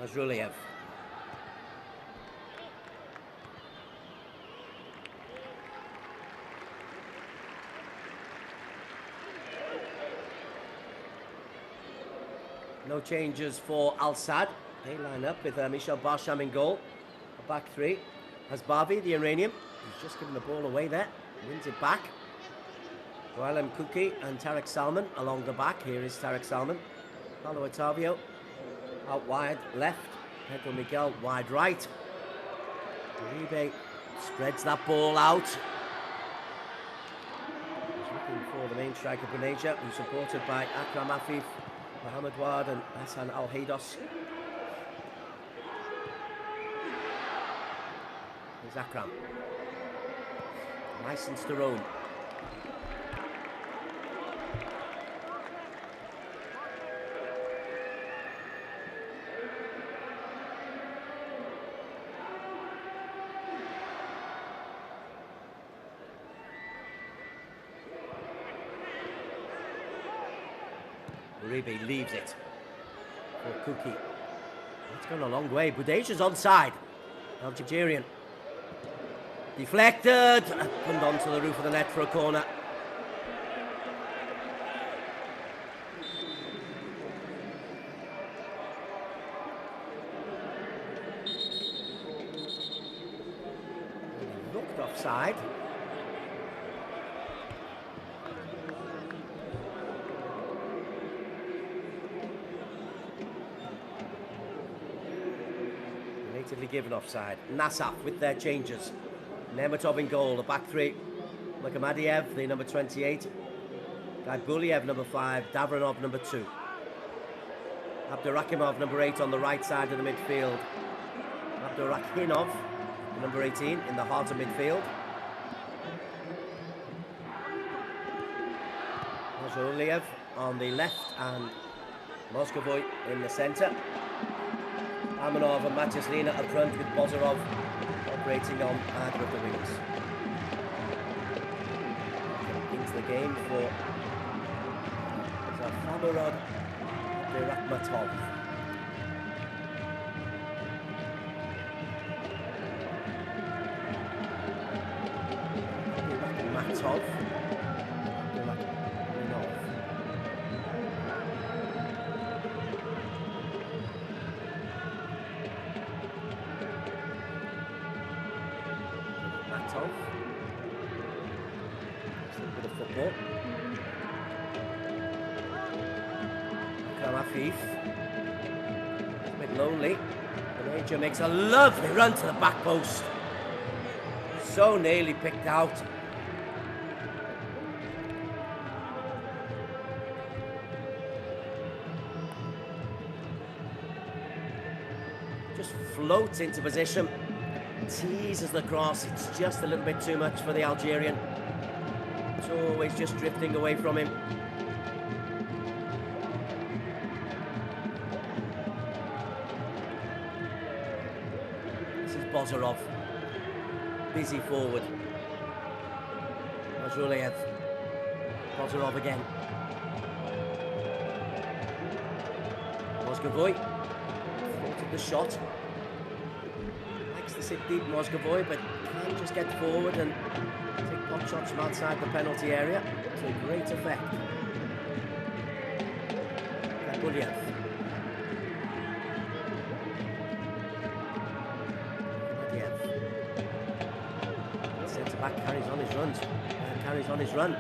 Mazruliev. No changes for Al-Sadd. They line up with Michel Barsham in goal. A back 3. Hasbavi, the Iranian. He's just given the ball away there. Wins it back. Goalem Kuki and Tarek Salman along the back. Here is Tarek Salman. Paulo Otavio. Out wide left, Pedro Miguel wide right. Uribe spreads that ball out. He's looking for the main striker, Budeja, who's supported by Akram Afif, Mohamed Wad and Hassan Al-Haydos. Here's Akram. Licensed to roam. Uribe leaves it for Kuki. It's gone a long way. Budeja's onside. Algerian. Deflected. Pinned onto the roof of the net for a corner. Looked offside. Given offside. Nasaf with their changes. Nemetov in goal, the back 3. Maghamadiev, the number 28. Gaibuliev, number 5. Davronov, number 2. Abdurakhimov, number 8, on the right side of the midfield. Abdurakhimov, number 18, in the heart of midfield. Mazuliev on the left and Moscovoy in the centre. Amanov and Matislina up front with Bozorov operating on either of the wings. Into the game for Zafamarod Abdurakhmatov. Abdurakhmatov. Bit of football. Afif. A bit lonely. Budeja makes a lovely run to the back post. So nearly picked out. Just floats into position. Teases the cross. It's just a little bit too much for the Algerian. It's always just drifting away from him. This is Bozorov. Busy forward. Mazruliev. Bozorov again. Moscovoy thwarted the shot. Likes to sit deep, Moscovoy, but can't just get forward and take pot shots from outside the penalty area to great effect. Kabuliev. Centre-back carries on his runs. Carries on his run.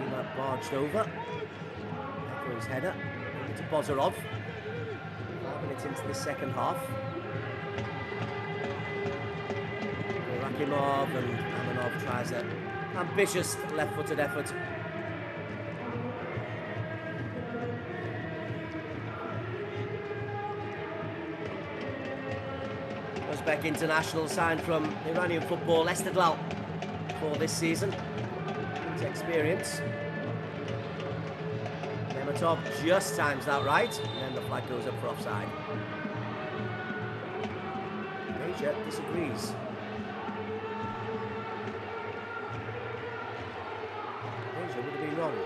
Lima barged over. There goes header. Over to Bozorov. 5 minutes into the second half. Rakimov and Amanov tries an ambitious left-footed effort. Uzbek international signed from Iranian football Esteghlal for this season. His experience. Nematov just times that right, and then the flag goes up for offside. Major disagrees. Major would have been wrong.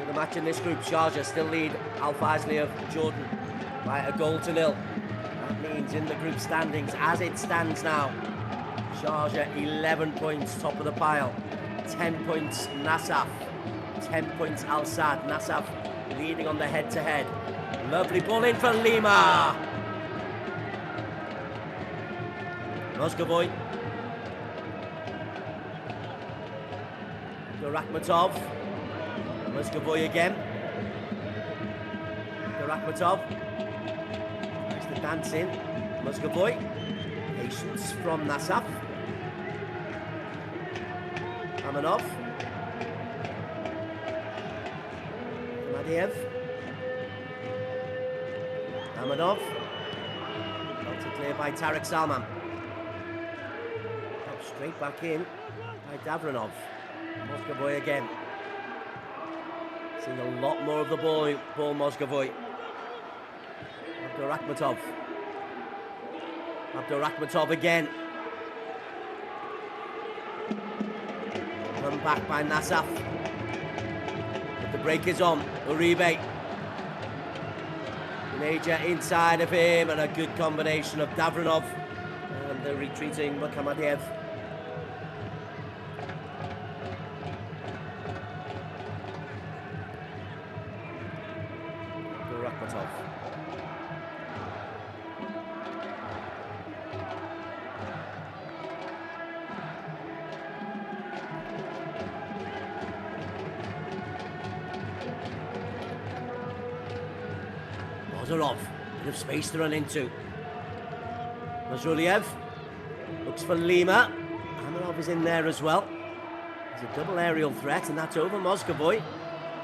The match in this group, Sharjah still lead Al Faisaly of Jordan by a 1-0. That means in the group standings, as it stands now, Sharjah 11 points top of the pile, 10 points Nasaf, 10 points Al Sadd. Nasaf leading on the head-to-head. Lovely ball in for Lima. Moscovoy. Rakhmatov. Moscovoy again. Rakhmatov. Tries to dance in. Moscovoy. Patience from Nasaf. Amanov. Madiev. Amanov. Belted clear by Tarek Salman. Helped straight back in by Davronov. Moscovoy again. Seeing a lot more of the ball Moscovoy. Abdurakhmatov. Abdurakhmatov again. Run back by Nasaf. But the break is on. Uribe. Major inside of him, and a good combination of Davronov and the retreating Mukhamadiev. Rakhmatov. Bozorov, bit of space to run into. Nazruliev looks for Lima. Amanov is in there as well. There's a double aerial threat, and that's over Moscovoy.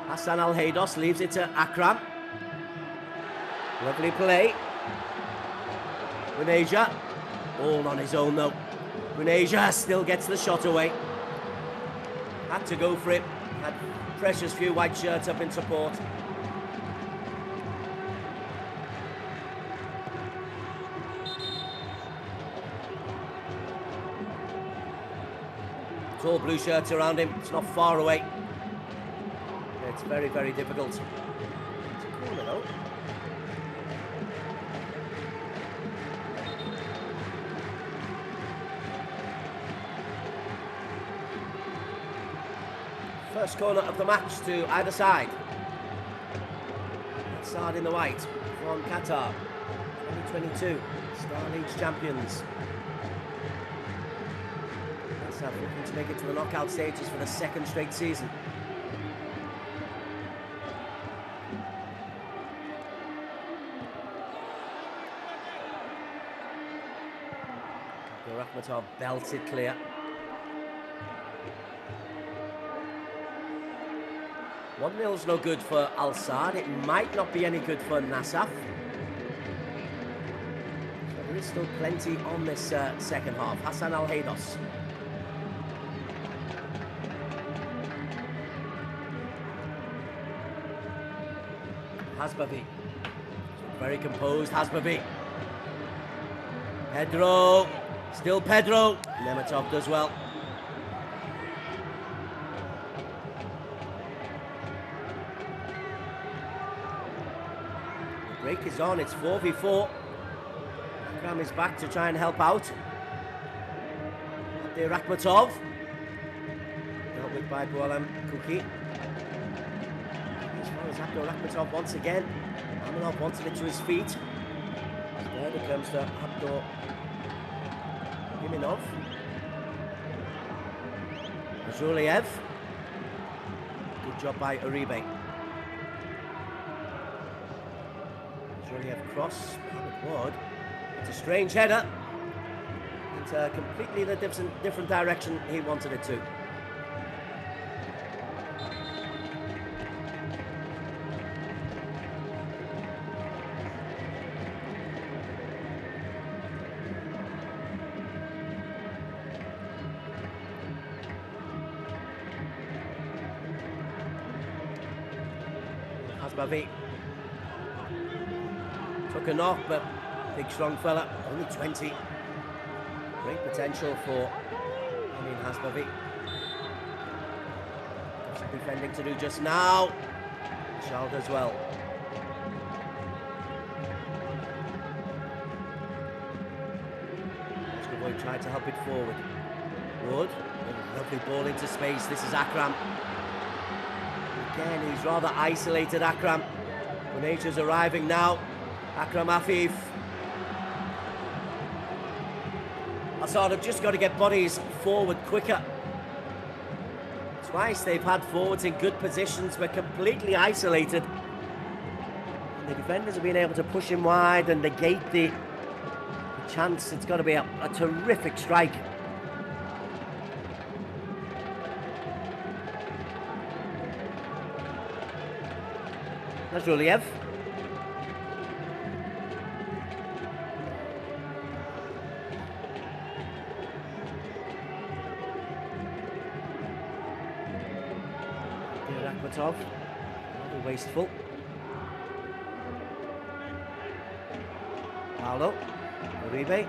Hassan Al-Haydos leaves it to Akram. Lovely play. Bunaja, all on his own though. Bunaja still gets the shot away. Had to go for it. Had precious few white shirts up in support. Tall blue shirts around him. It's not far away. It's very, very difficult. It's a corner though. First corner of the match to either side. Sard in the white from Qatar, 2022 Star League champions. Nasaf looking to make it to the knockout stages for the second straight season. Rakhmatov belted clear. One nil's no good for Al Sadd. It might not be any good for Nasaf. So there is still plenty on this second half. Hassan Al-Haydos. Hasbavi. Very composed, Hasbavi. Pedro. Still Pedro. Nematov does well. The break is on. It's 4v4. Akram is back to try and help out. Rakhmatov. Dealt with by Bualam Kuki. As far as Abdul Rakhmatov once again. Amanov wanted it to his feet. There it comes to Abdul Iminov. Azuliev. Good job by Uribe. Azuliev cross. Wood. It's a strange header. It's completely the different direction he wanted it to. Hasbavi took a knock, but big strong fella, only 20. Great potential for Hasbavi. Some defending to do just now. Charles as well. Boy tried to help it forward. Wood, lovely ball into space. This is Akram. Again, he's rather isolated, Akram. Nature's arriving now. Akram Afif. Assad have just got to get bodies forward quicker. Twice they've had forwards in good positions, but completely isolated. And the defenders have been able to push him wide and negate the chance. It's got to be a terrific strike. Nazruliev. Rakhmatov, rather wasteful. Paolo, Uribe.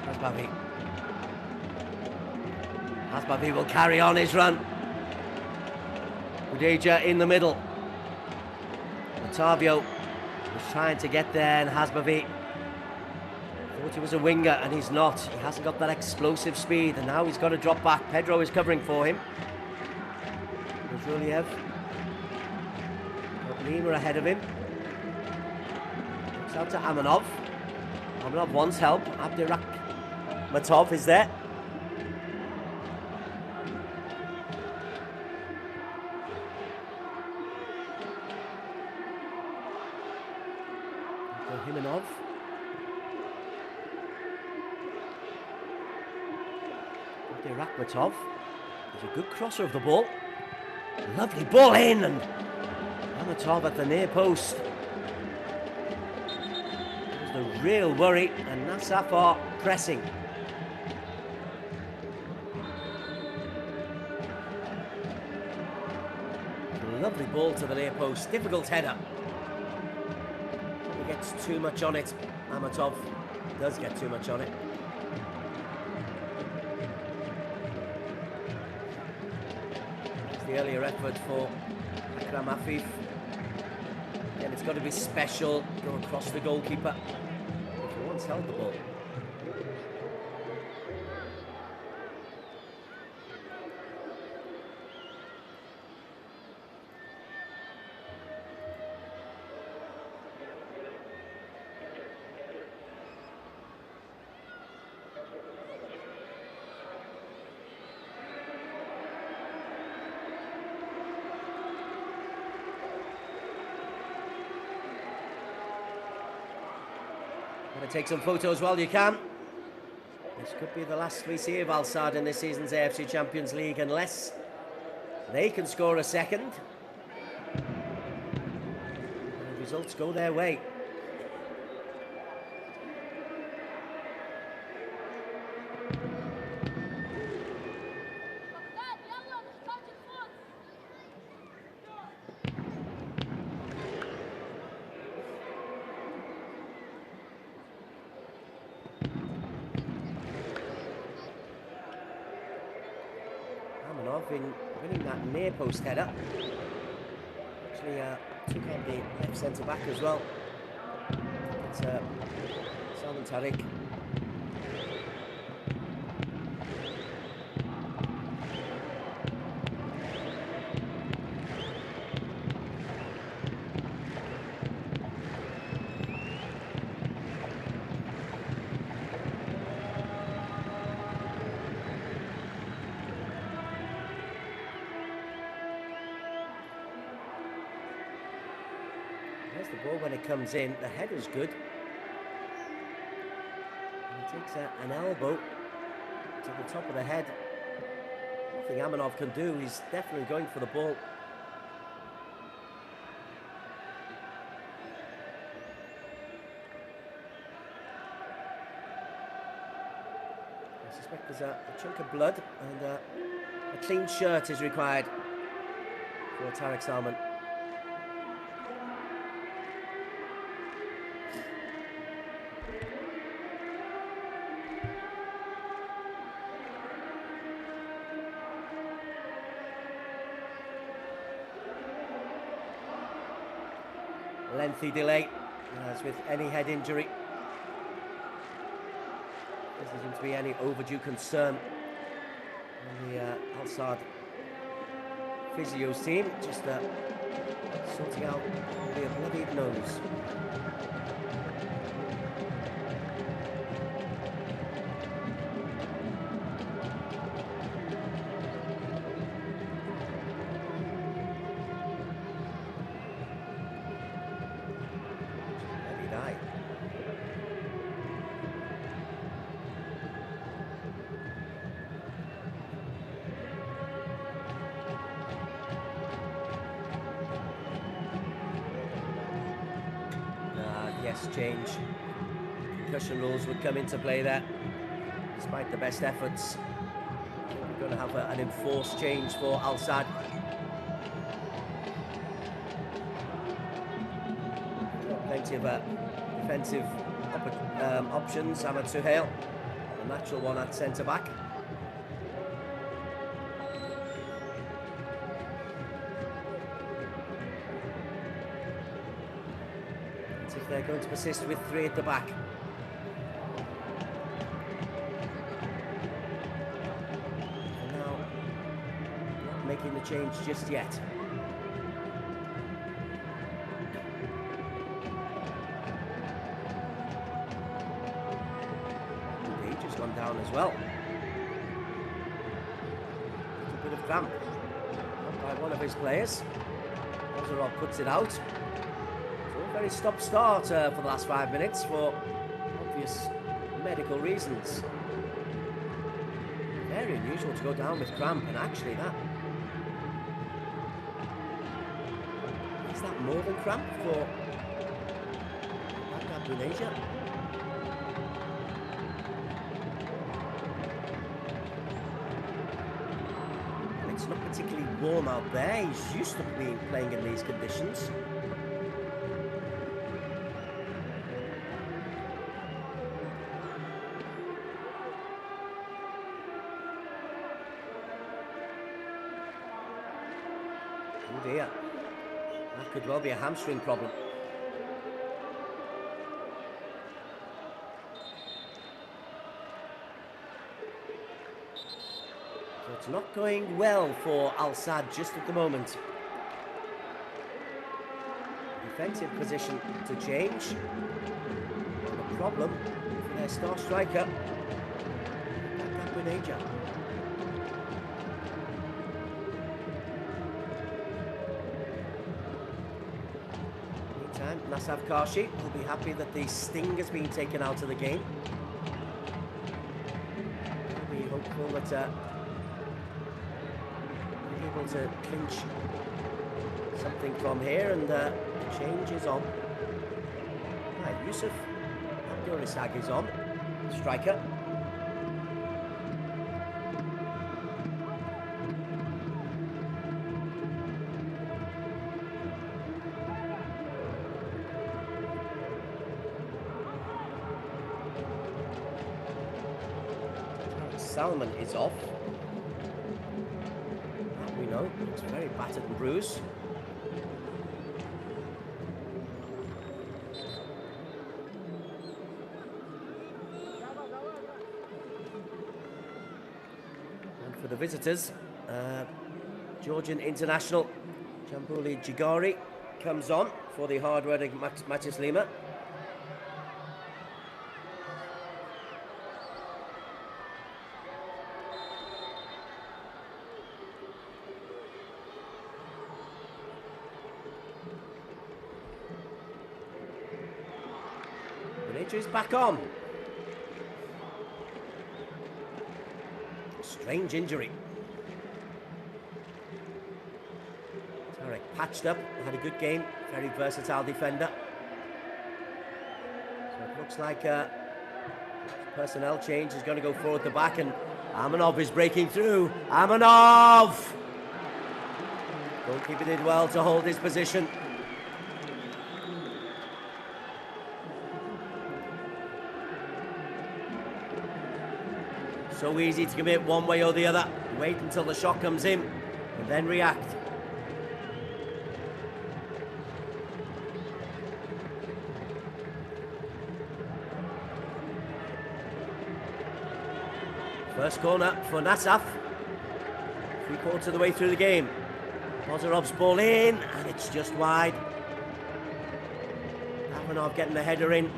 Hasbavi. Hasbavi will carry on his run. Udeja in the middle. Otavio was trying to get there, and Hasbavi thought he was a winger, and he's not. He hasn't got that explosive speed, and now he's got to drop back. Pedro is covering for him. Nazruliev. Lima ahead of him. Looks out to Amanov. Amanov wants help. Abdurakhmatov is there. Himenov. Rakhmatov. There's a good crosser of the ball. Lovely ball in, and Rakhmatov at the near post. There's the real worry, and Nasaf are pressing. Lovely ball to the near post. Difficult header. He gets too much on it. Amatov does get too much on it. The earlier effort for Akram Afif. Again, it's got to be special, go across the goalkeeper. If he once held the ball. Going to take some photos while you can. This could be the last we see of Al Sadd in this season's AFC Champions League, unless they can score a second. And the results go their way. Amanov in winning that near post header. Actually took on the left centre back as well. It's Salman Tariq. There's the ball when it comes in. The header's good. And he takes an elbow to the top of the head. Nothing Amanov can do. He's definitely going for the ball. I suspect there's a chunk of blood, and a clean shirt is required for Tariq Salman. Lengthy delay, as with any head injury. Doesn't seem to be any overdue concern on the Al-Sadd physio's team, just sorting out the bloodied nose. Yes, change. Concussion rules would come into play there. Despite the best efforts, we're going to have an enforced change for Al-Sadd. Plenty of defensive options. Ahmad Suhail, the natural one at centre-back. If they're going to persist with three at the back. And now, not making the change just yet. He's just gone down as well. A bit of cramp by one of his players. Ozerov puts it out. Very stop-start for the last 5 minutes for obvious medical reasons. Very unusual to go down with cramp, and actually that is that more than cramp for Indonesia. And it's not particularly warm out there. He's used to playing in these conditions. Oh dear, that could well be a hamstring problem. So it's not going well for Al-Sadd just at the moment. Defensive position to change. And the problem for their star striker, Bunaja. Nasaf Karshi will be happy that the sting has been taken out of the game. We'll be hopeful that we're able to clinch something from here, and the change is on. Right, Yusuf Abdurisag is on, striker. Salman is off. know, it's very battered and bruised. And for the visitors, Georgian international Jambuli Jigari comes on for the hard-working Matis Lima. Is back on. Strange injury. Tarek patched up, had a good game, very versatile defender. So it looks like personnel change is going to go forward the back, and Amanov is breaking through. Amanov! Goalkeeper did well to hold his position. So easy to commit one way or the other. Wait until the shot comes in and then react. First corner for Nasaf. 3/4 of the way through the game. Bozarov's ball in, and it's just wide. Amanov getting the header in.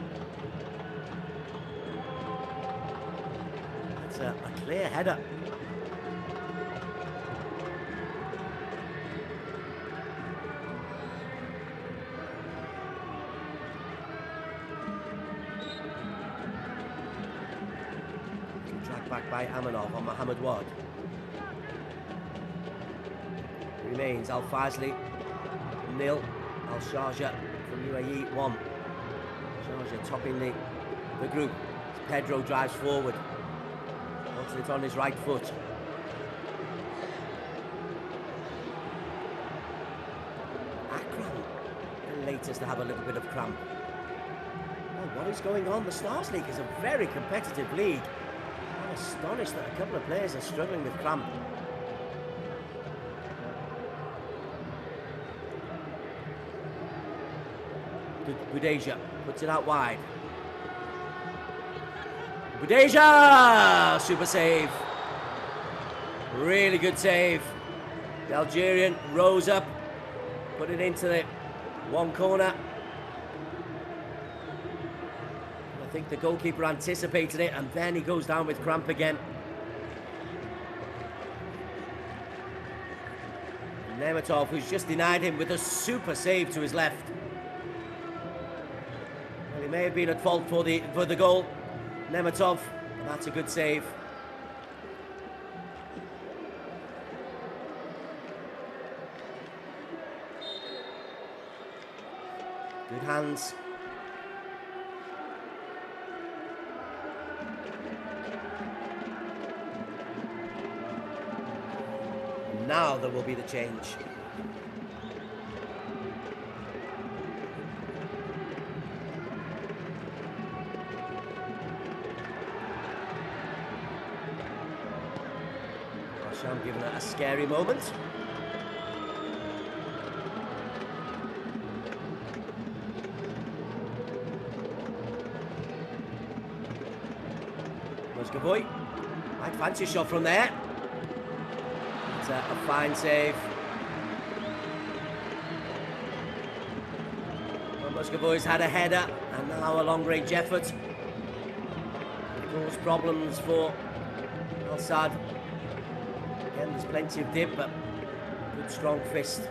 A clear header. Dragged back by Amanov on Mohammed Wad. Remains Al Fazli 0, Al Sharjah from UAE 1. Sharjah topping the group. Pedro drives forward. It on his right foot. Akram, the latest to have a little bit of cramp. Oh, what is going on? The Stars League is a very competitive league. I'm astonished that a couple of players are struggling with cramp. Budeja puts it out wide. Budeja! Super save. Really good save. The Algerian rose up, put it into the one corner. I think the goalkeeper anticipated it, and then he goes down with cramp again. Nemetov, who's just denied him with a super save to his left. Well, he may have been at fault for the goal. Nemetov, that's a good save. Good hands. Now there will be the change. I'm giving it a scary moment. Muscavoy might fancy a shot from there. It's a fine save. Well, Muscavoy's had a header and now a long-range effort. It caused problems for Al-Sad. Again, there's plenty of dip, but good strong fist.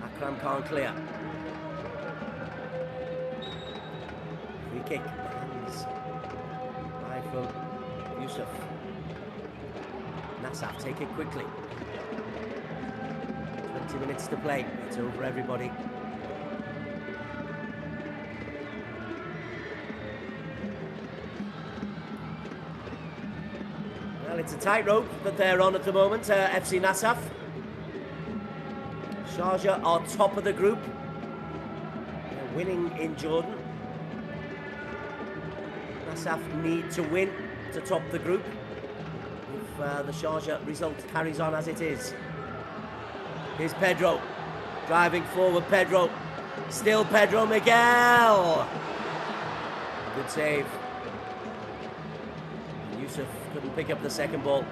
Akram can't clear. Free kick. Hands high from Yusuf. Nasaf, take it quickly. 20 minutes to play. It's over, everybody. Well, it's a tightrope that they're on at the moment, FC Nasaf. Sharjah are top of the group. They're winning in Jordan. Nasaf need to win to top the group if the Sharjah result carries on as it is. Here's Pedro, driving forward. Pedro, still Pedro Miguel. Good save. Yusuf couldn't pick up the second ball.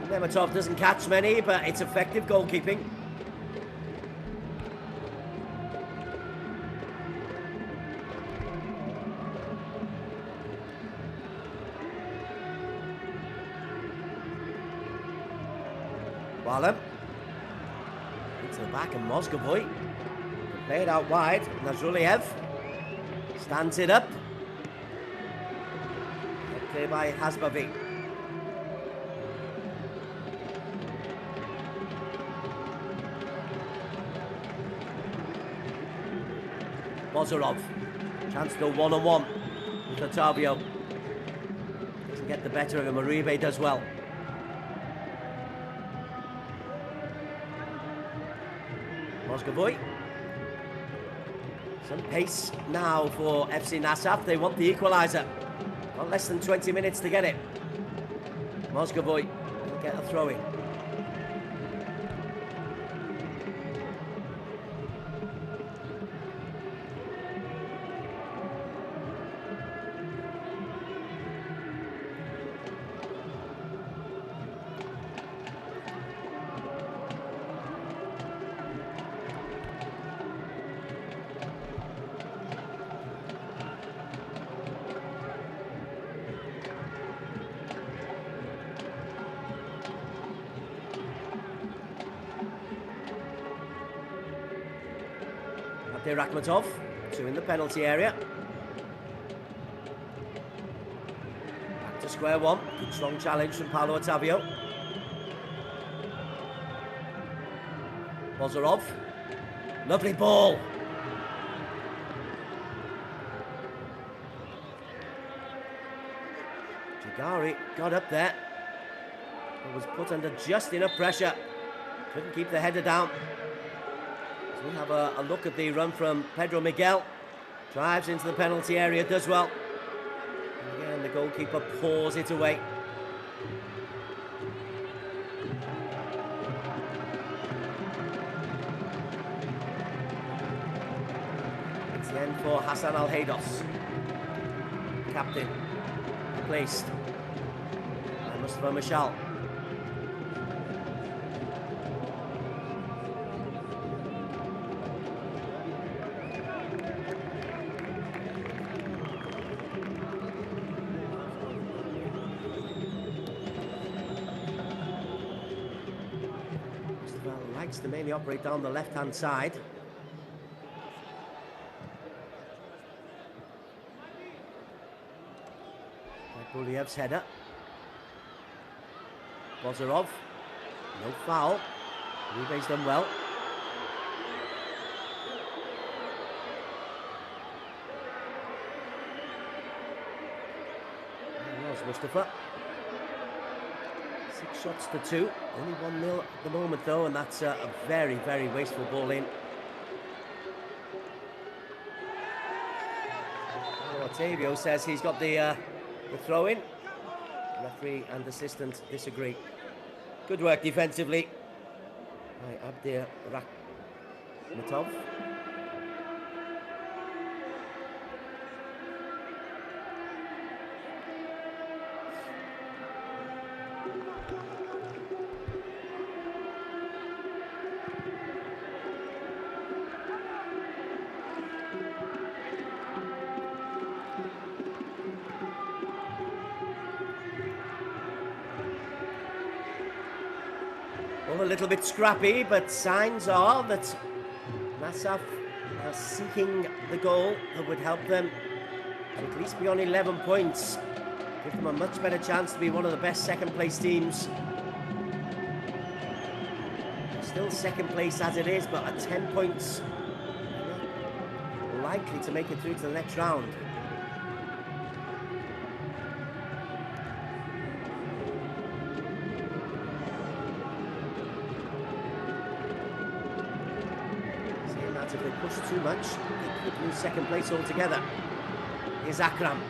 Nematov doesn't catch many, but it's effective goalkeeping. Wallem into the back, and Mozgovoy play it out wide. Nazruliev stands it up. Played by Hasbavi. Bozorov, chance to go one-on-one with Otavio. Doesn't get the better of him. Uribe does well. Mozgovoy. Some pace now for FC Nasaf. They want the equaliser. Got less than 20 minutes to get it. Mozgovoy will get a throw-in. Rakhmatov, two in the penalty area. Back to square one. Good strong challenge from Paulo Otavio. Bozorov. Lovely ball. Jagari got up there, but was put under just enough pressure. Couldn't keep the header down. We have a look at the run from Pedro Miguel. Drives into the penalty area, does well. And again, the goalkeeper paws it away. It's the end for Hassan Al-Haydos. Captain, placed by Mustafa Mashal. Likes to mainly operate down the left-hand side. Buliev's header. Bozorov, no foul. Uribe's done well. There was Mustafa. 6 shots to 2. Only 1-0 at the moment though, and that's a very, very wasteful ball in. Otavio says he's got the throw-in. Referee and assistant disagree. Good work defensively by Abdir Rakhmatov. A little bit scrappy, but signs are that Nasaf are seeking the goal that would help them to at least be on 11 points. Give them a much better chance to be one of the best second-place teams. Still second place as it is, but at 10 points, likely to make it through to the next round. If they push too much, they could lose second place altogether. is Akram.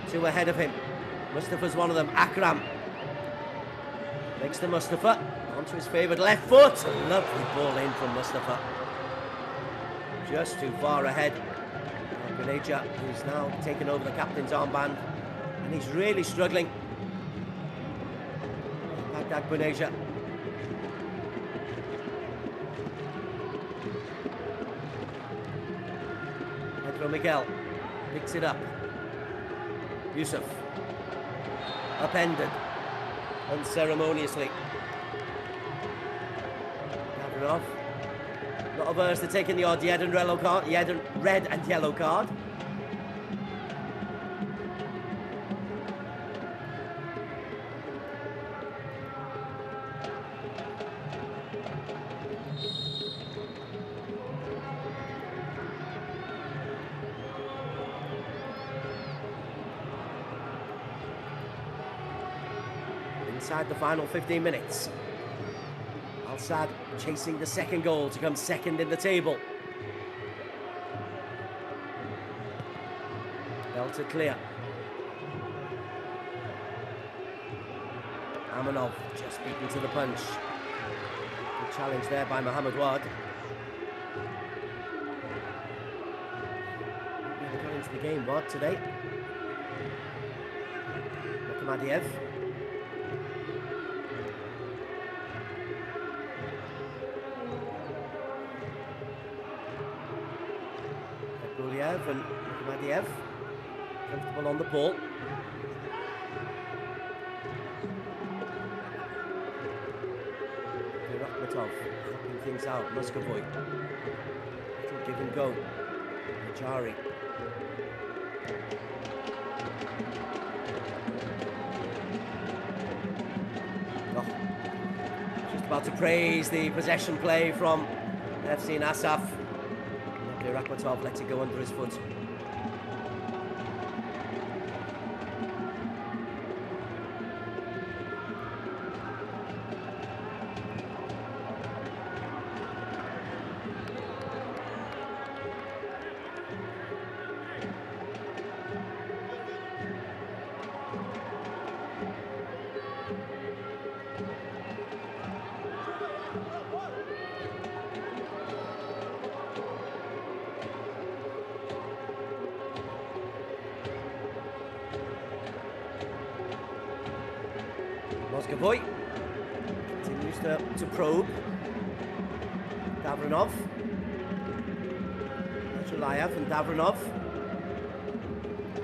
Two ahead of him. Mustafa's one of them. Akram makes the Mustafa onto his favoured left foot. A lovely ball in from Mustafa. Just too far ahead. Grenadier, who's now taken over the captain's armband, and he's really struggling. Baghdad Grenadier. Pedro Miguel picks it up. Yusuf. Upended unceremoniously. Gavranov. Not averse to taking the odd red and yellow card. Inside the final 15 minutes. Al-Sadd chasing the second goal to come second in the table. Belted clear. Amanov just beaten to the punch. Good challenge there by Mohamed Wad. He got into the game, Wad, today. Makhmadiev. And Makhmadiev comfortable on the ball. Rakhmatov helping things out. Muscavoy. Little give and go. Jari. Oh. Just about to praise the possession play from FC Nasaf. Rakhmatov lets it go under his foot. Moscovoy continues to probe. Davronov. Chulayev and Davronov.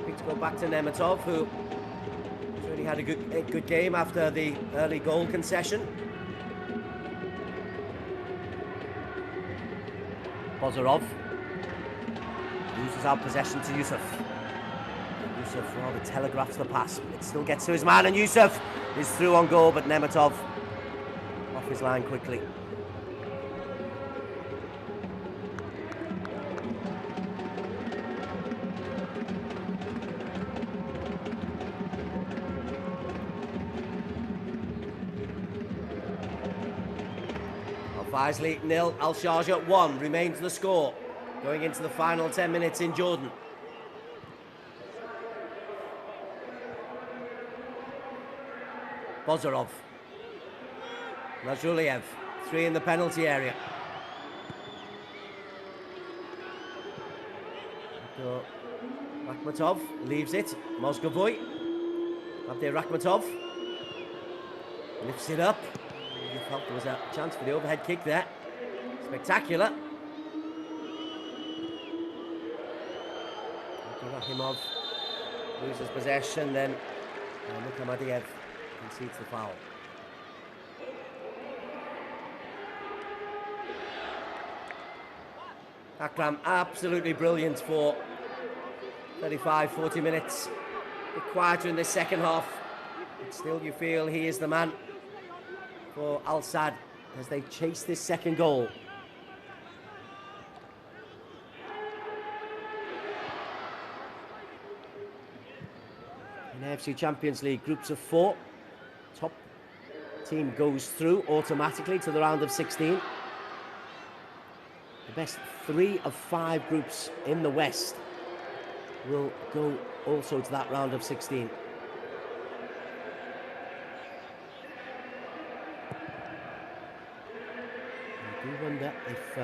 Quick to go back to Nemetov, who really had a good game after the early goal concession. Bozarov loses out possession to Yusuf. Yusuf rather telegraphs the pass, but it still gets to his man, and Yusuf is through on goal, but Nemetov off his line quickly. Al-Faisley 0, Al-Sharjah 1 remains the score going into the final 10 minutes in Jordan. Bozarov. Najuliev, 3 in the penalty area. Rakhmatov leaves it. Moscovoy. Abdel Rakhmatov lifts it up. You felt there was a chance for the overhead kick there. Spectacular. Rahimov loses possession, then Makhmadiev concedes the foul. Akram absolutely brilliant for 35-40 minutes. A bit quieter in the second half, but still you feel he is the man for Al-Sadd as they chase this second goal. In AFC Champions League, groups of 4. Top team goes through automatically to the round of 16. The best 3 of 5 groups in the West will go also to that round of 16. I do wonder if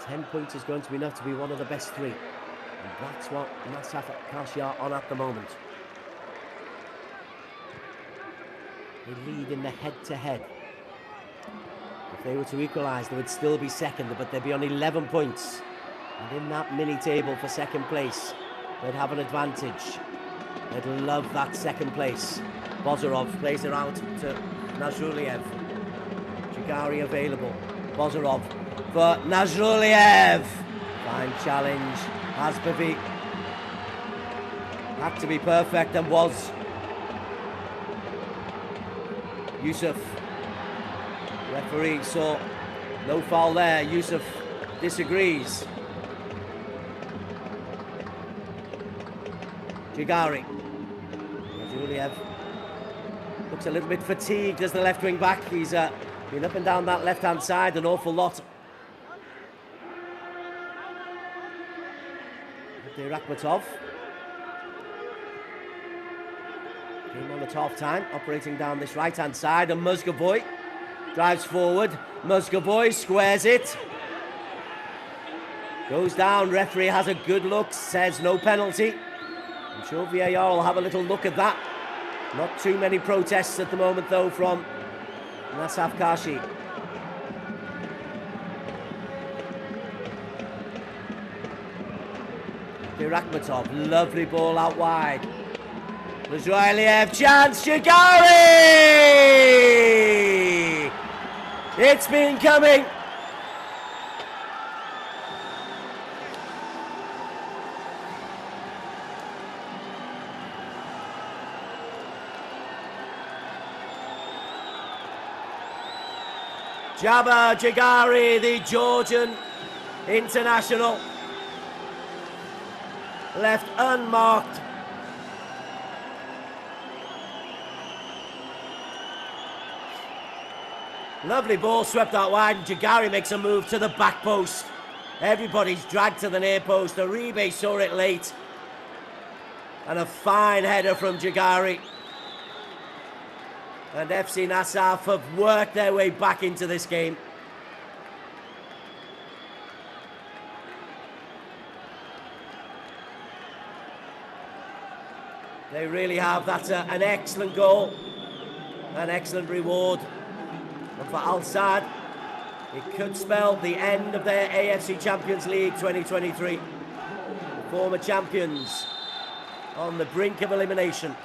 10 points is going to be enough to be one of the best three. And that's what Nasaf Kashi are on at the moment. They lead in the head-to-head. If they were to equalise, they would still be second, but they'd be on 11 points. And in that mini-table for second place, they'd have an advantage. They'd love that second place. Bozorov plays it out to Nazruliev. Jigari available. Bozorov for Nazruliev. Fine challenge. Hasbavi had to be perfect and was. Yusuf. Referee saw no foul there. Yusuf disagrees. Jigari. Nazruliev looks a little bit fatigued as the left wing back. He's been up and down that left hand side an awful lot. Rakhmatov came on at half time, operating down this right hand side, and Muzgovoy drives forward. Muzgovoy squares it, goes down. Referee has a good look, says no penalty. I'm sure VAR will have a little look at that. Not too many protests at the moment though from Nasaf Kashi. Rakhmatov, lovely ball out wide. Nazruliev, chance, Jigari! It's been coming. Jabbar Jigari, the Georgian international, left unmarked. Lovely ball swept out wide. Jigari makes a move to the back post. Everybody's dragged to the near post. Uribe saw it late. And a fine header from Jigari. And FC Nasaf have worked their way back into this game. They really have. That's an excellent goal, an excellent reward. And for Al Sadd, it could spell the end of their AFC Champions League 2023. The former champions on the brink of elimination.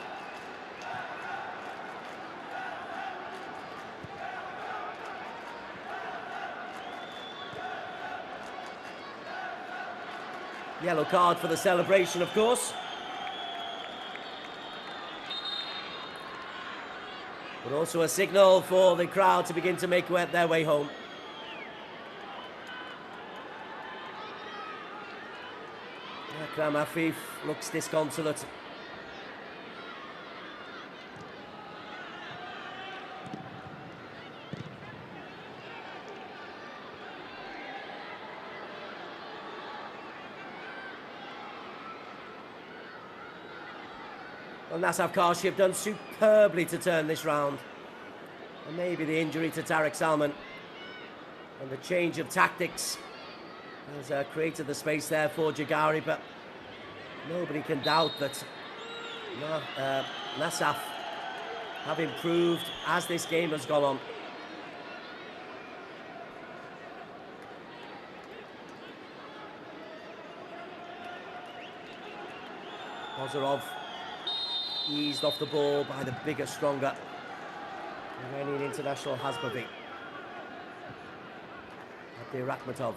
Yellow card for the celebration, of course. But also a signal for the crowd to begin to make their way home. Akram Afif looks disconsolate. Well, Nasaf Kashi have done superbly to turn this round. And maybe the injury to Tariq Salman and the change of tactics has created the space there for Jigari, but nobody can doubt that Nasaf have improved as this game has gone on. Bozorov eased off the ball by the bigger, stronger Iranian international Hasbavi. Rakhmatov.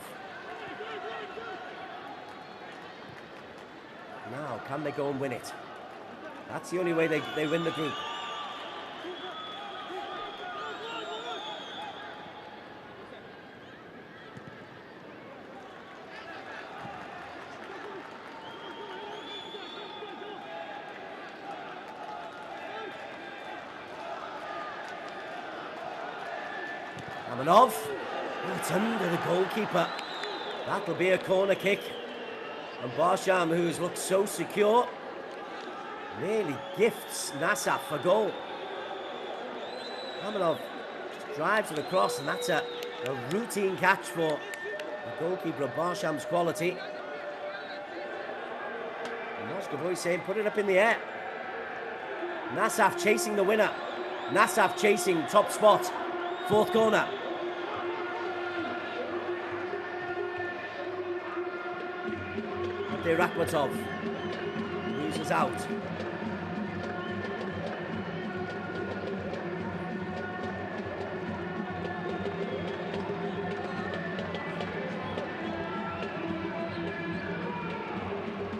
Now, can they go and win it? That's the only way they win the group. Amanov. Oh, it's under the goalkeeper. That'll be a corner kick. And Barsham, who's looked so secure, nearly gifts Nasaf for goal. Amanov drives it across, and that's a routine catch for the goalkeeper of Barsham's quality. Moskavoy saying, put it up in the air. Nasaf chasing the winner. Nasaf chasing top spot. Fourth corner. Rakhmatov loses out.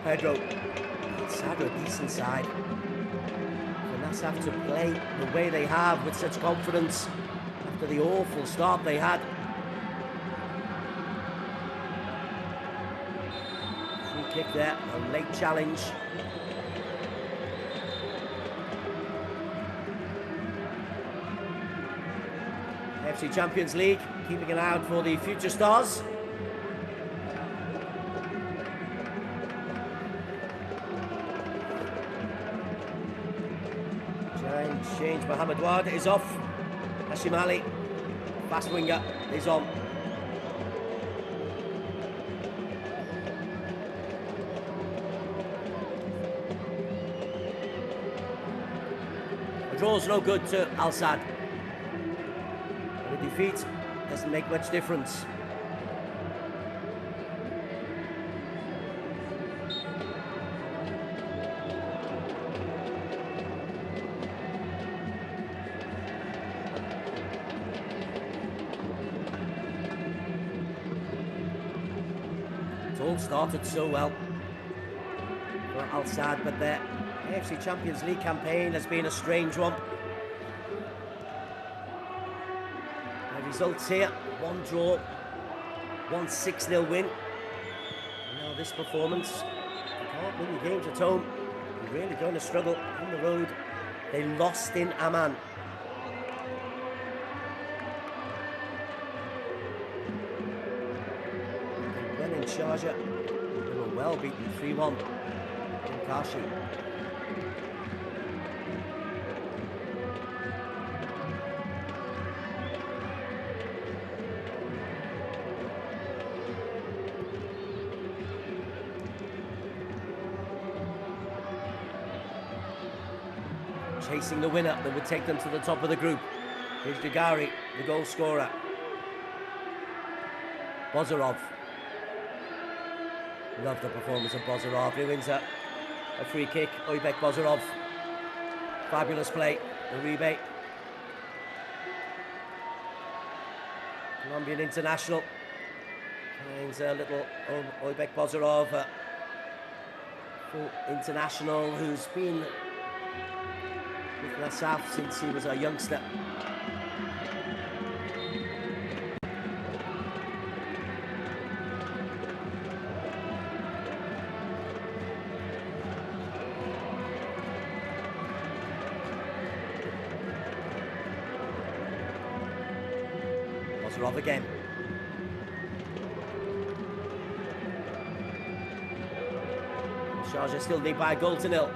Pedro. Sadra, decent side. For Nasaf to play the way they have with such confidence after the awful start they had. Free kick there, a late challenge. AFC Champions League, keeping an eye out for the future stars. Change, Mohamed Wad is off. Hashim Ali, fast winger, is on. A draw's no good to Al-Sad. A defeat doesn't make much difference. All started so well for Al-Sad, but their AFC Champions League campaign has been a strange one. The results here, one draw, 1 6-0 win. And now this performance, you can't win your games at home. You're really going to struggle on the road. They lost in Amman. Sharjah, they were well beaten 3-1 in Kashi. Chasing the winner that would take them to the top of the group. Here's Jagari, the goal scorer. Bozarov. Love the performance of Bozarov. He wins a free kick. Oybek Bozarov. Fabulous play. The rebate. Colombian international. Finds a little Oybek Bozarov, full international who's been with Nasaf since he was a youngster. Off again. Sharjah still lead by a goal to nil.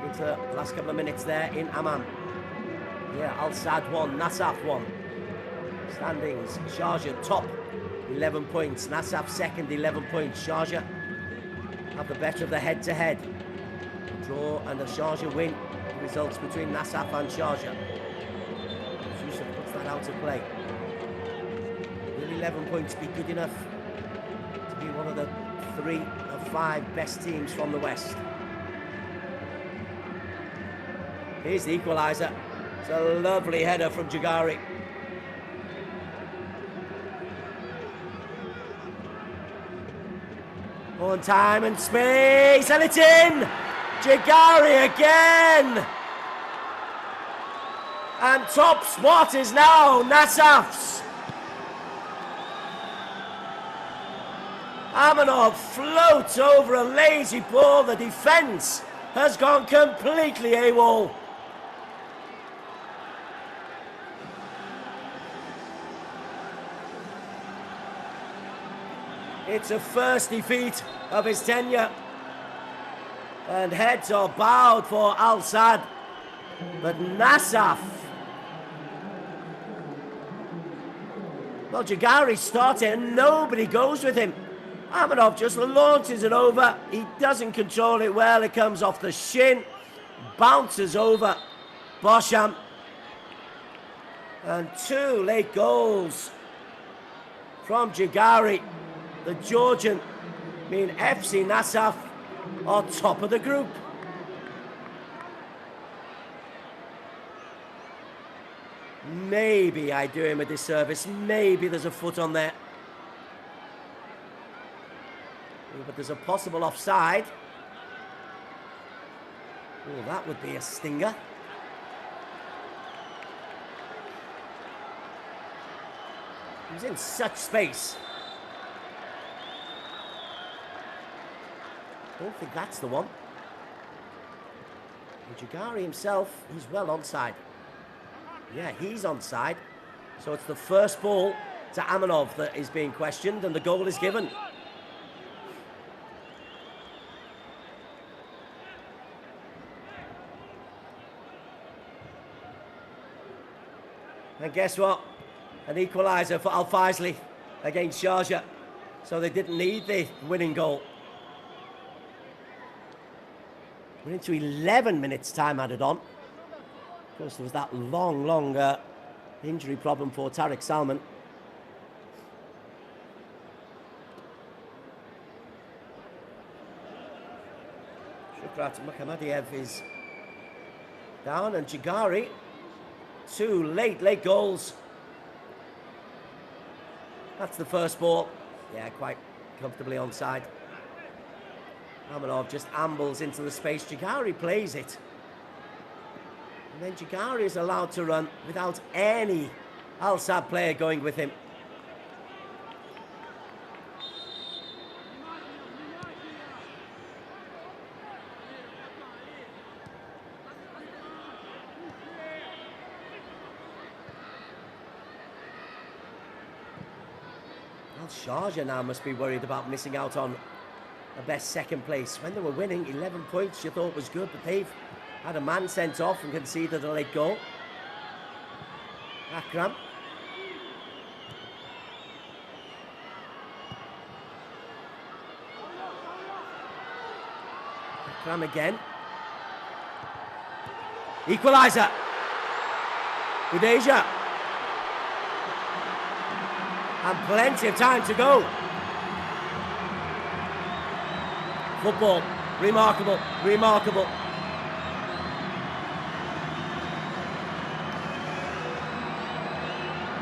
Into the last couple of minutes there in Amman. Yeah, Al-Sad 1, Nasaf 1. Standings, Sharjah top, 11 points. Nasaf second, 11 points. Sharjah have the better of the head-to-head. Draw and a Sharjah win. The results between Nasaf and Sharjah. Yusuf puts that out of play. 11 points be good enough to be one of the 3 of 5 best teams from the West. Here's the equaliser. It's a lovely header from Jagari. On time and space, and it's in! Jagari again! And top spot is now Nasaf's. Amanov floats over a lazy ball. The defence has gone completely AWOL. It's a first defeat of his tenure. And heads are bowed for Al Sadd. But Nasaf. Well, Jagari's starting and nobody goes with him. Amanov just launches it over. He doesn't control it well. It comes off the shin. Bounces over Bosham. And 2 late goals from Jagari. The Georgian mean FC Nasaf are top of the group. Maybe I do him a disservice. Maybe there's a foot on there. But there's a possible offside. Oh, that would be a stinger. He's in such space. Don't think that's the one. And Jagari himself, he's well onside. Yeah, he's onside. So it's the first ball to Amanov that is being questioned, and the goal is given. And guess what? An equaliser for Al Faisley against Sharjah. So they didn't need the winning goal. We're into 11 minutes time added on. Of course, there was that long injury problem for Tariq Salman. Shukrat Makhamadiev is down, and Jagari, 2 late goals. That's the first ball. Yeah, quite comfortably onside. Amanov just ambles into the space. Jagari plays it. And then Jagari is allowed to run without any Al Sadd player going with him. Well, Sharjah now must be worried about missing out on the best second place. When they were winning, 11 points you thought was good, but they've had a man sent off and conceded a late goal. Akram. Akram again. Equaliser. Udeja. And plenty of time to go. Football. Remarkable. Remarkable.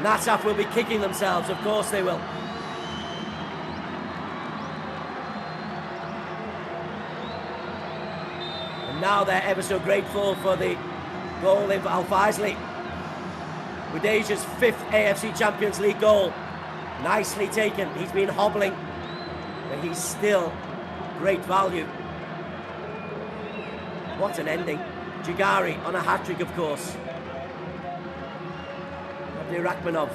Nasaf will be kicking themselves, of course they will. And now they're ever so grateful for the goal in Al Faisley. Udeja's 5th AFC Champions League goal. Nicely taken. He's been hobbling, but he's still great value. What an ending. Jagari on a hat-trick, of course. Rachmanov.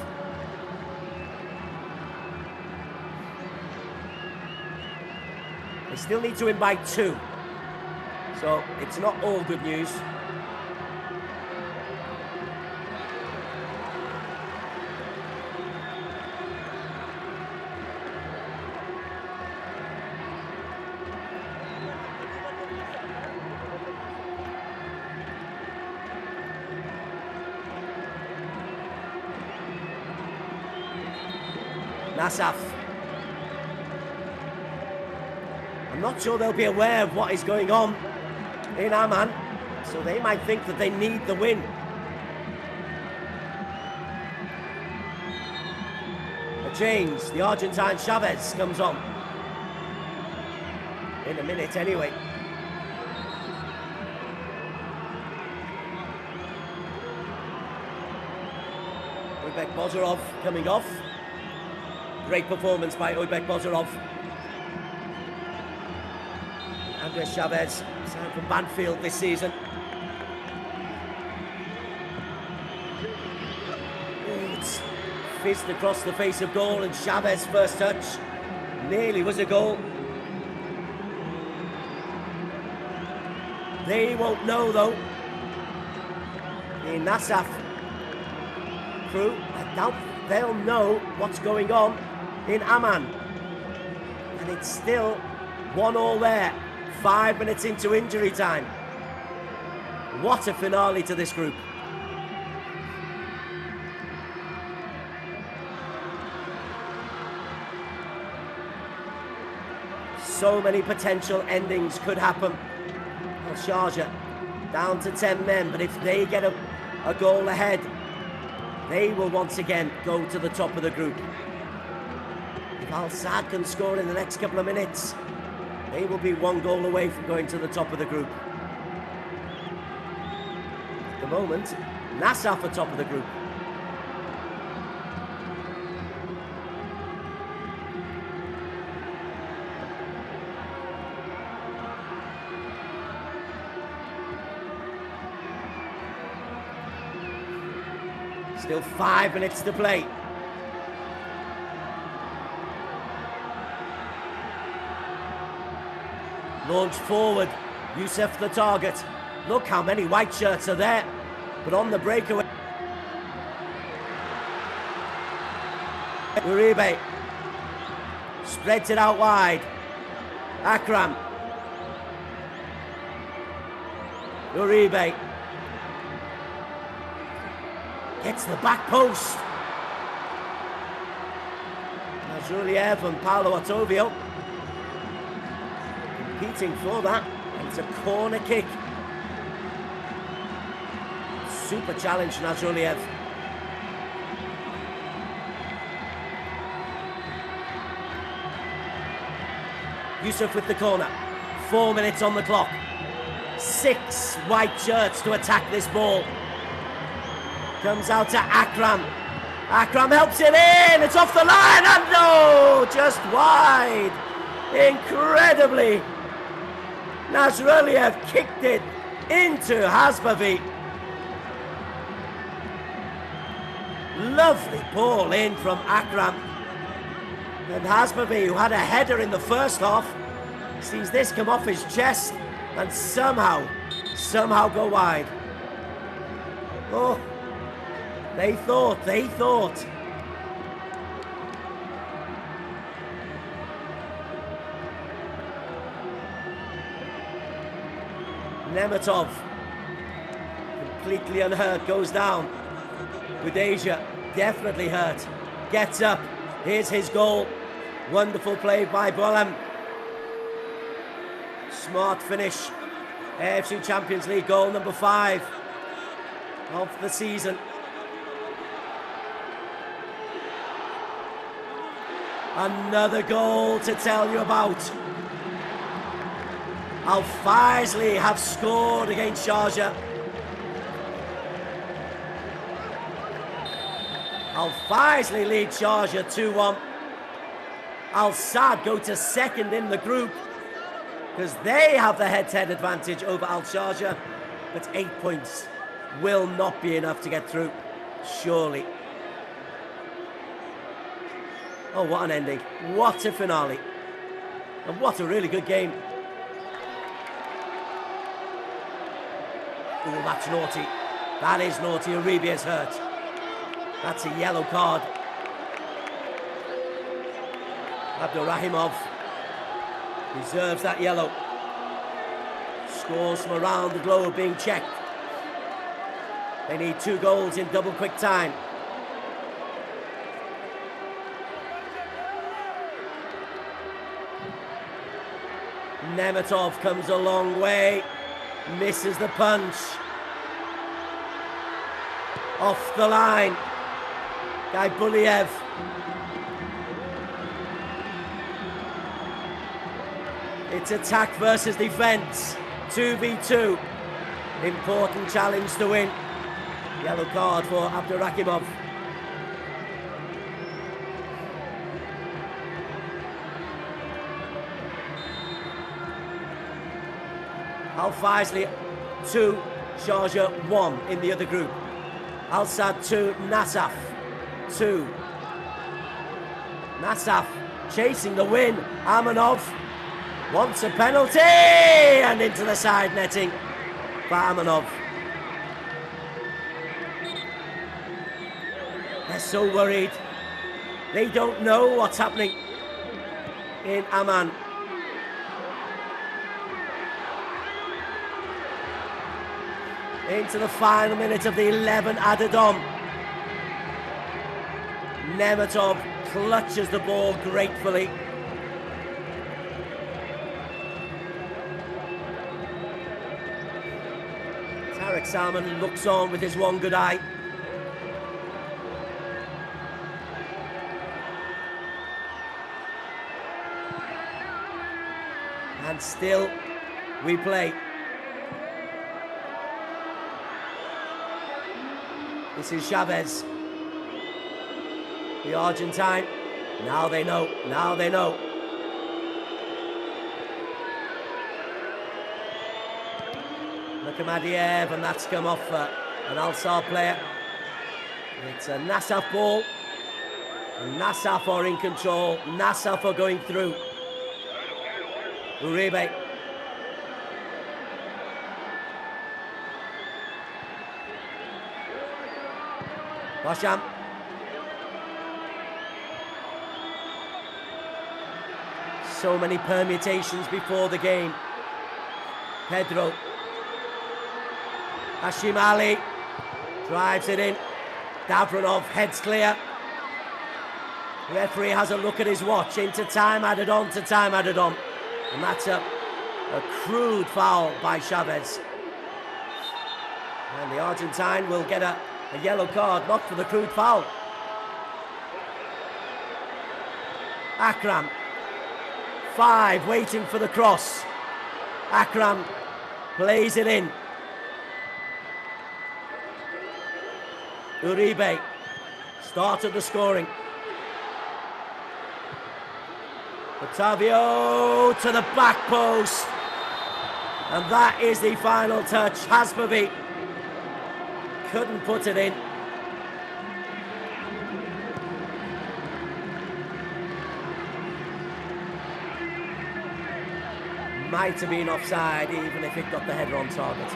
They still need to win by 2. So it's not all good news. Nasaf. I'm not sure they'll be aware of what is going on in Amman, so they might think that they need the win. A change. The Argentine Chavez comes on. In a minute anyway. Uybek Bozorov coming off. Great performance by Uybek Bozorov. Andres Chavez, signed from Banfield this season. It's fizzed across the face of goal, and Chavez first touch. Nearly was a goal. They won't know though. The Nasaf crew, I doubt they'll know what's going on in Amman. And it's still 1-1 there, 5 minutes into injury time. What a finale to this group. So many potential endings could happen. Al-Sharjah down to 10 men, but if they get a goal ahead, they will once again go to the top of the group. If Al-Sadd can score in the next couple of minutes, they will be 1 goal away from going to the top of the group. At the moment, Nasaf are top of the group. Still 5 minutes to play. Launched forward, Youssef the target. Look how many white shirts are there. But on the breakaway, Uribe spreads it out wide. Akram. Uribe gets the back post. Nazruliev and Paolo Otovio competing for that. And it's a corner kick. Super challenge, Nazruliev. Yusuf with the corner. 4 minutes on the clock. 6 white shirts to attack this ball. Comes out to Akram. Akram helps it in. It's off the line. And no, just wide. Incredibly. Nazruliev kicked it into Hasbavi. Lovely ball in from Akram. And Hasbavi, who had a header in the first half, sees this come off his chest and somehow go wide. Oh, they thought. Nemetov, completely unhurt, goes down. Budeja, definitely hurt, gets up. Here's his goal. Wonderful play by Bolam. Smart finish. AFC Champions League goal number 5 of the season. Another goal to tell you about. Al Faisley have scored against Sharjah. Al Faisley lead Sharjah 2-1. Al-Sadd go to second in the group because they have the head-to-head advantage over Al-Sharjah, but 8 points will not be enough to get through, surely. Oh, what an ending. What a finale. And what a really good game. Oh, that's naughty. That is naughty. Uribe is hurt. That's a yellow card. Abdurrahimov deserves that yellow. Scores from around the globe being checked. They need 2 goals in double quick time. Nemetov comes a long way. Misses the punch. Off the line. Gaibuliev. It's attack versus defence. 2v2. Important challenge to win. Yellow card for Abdurrahimov. Al Faisley 2, Sharjah 1 in the other group. Al-Sadd 2, Nasaf 2. Nasaf chasing the win. Amanov wants a penalty, and into the side netting for Amanov. They're so worried. They don't know what's happening in Amman. Into the final minute of the 11 added on. Nemetov clutches the ball gratefully. Tarek Salman looks on with his one good eye. And still we play. This is Chavez, the Argentine. Now they know, now they know. Madiev, and that's come off an Al-Sadd player. It's a Nasaf ball. And Nasaf are in control. Nasaf are going through. Uribe. Basham. So many permutations before the game. Pedro. Hashim Ali drives it in. Davronov heads clear. Referee has a look at his watch. Into time added on to time added on. And that's a crude foul by Chavez. And the Argentine will get a yellow card, not for the crude foul. Akram. 5 waiting for the cross. Akram plays it in. Uribe started the scoring. Otavio to the back post. And that is the final touch. Hasbavi couldn't put it in. Might have been offside even if it got the header on target.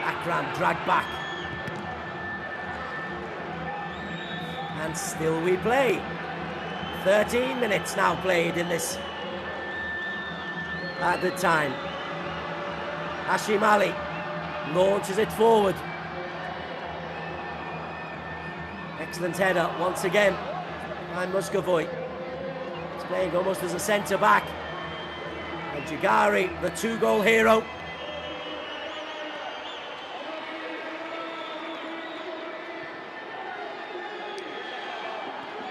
Akram dragged back. And still we play. 13 minutes now played in this added time. Hashim Ali launches it forward. Excellent header once again by Muscovoy. He's playing almost as a centre back. And Jagari, the 2-goal hero.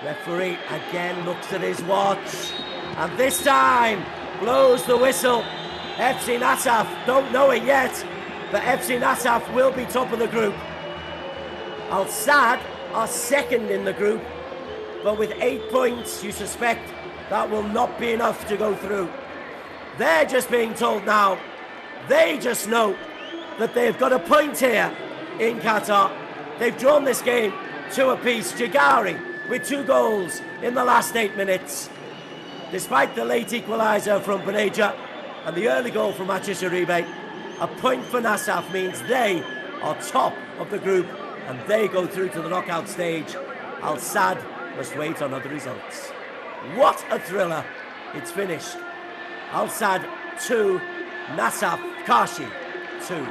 Referee again looks at his watch, and this time blows the whistle. FC Nasaf don't know it yet, but FC Nasaf will be top of the group. Al-Sadd are second in the group, but with 8 points, you suspect that will not be enough to go through. They're just being told now, they just know that they've got a point here in Qatar. They've drawn this game 2 apiece. Jagari with 2 goals in the last 8 minutes. Despite the late equaliser from Beneja and the early goal from Mathias Uribe, a point for Nasaf means they are top of the group and they go through to the knockout stage. Al-Sadd must wait on other results. What a thriller. It's finished. Al-Sadd 2, Nasaf Kashi 2.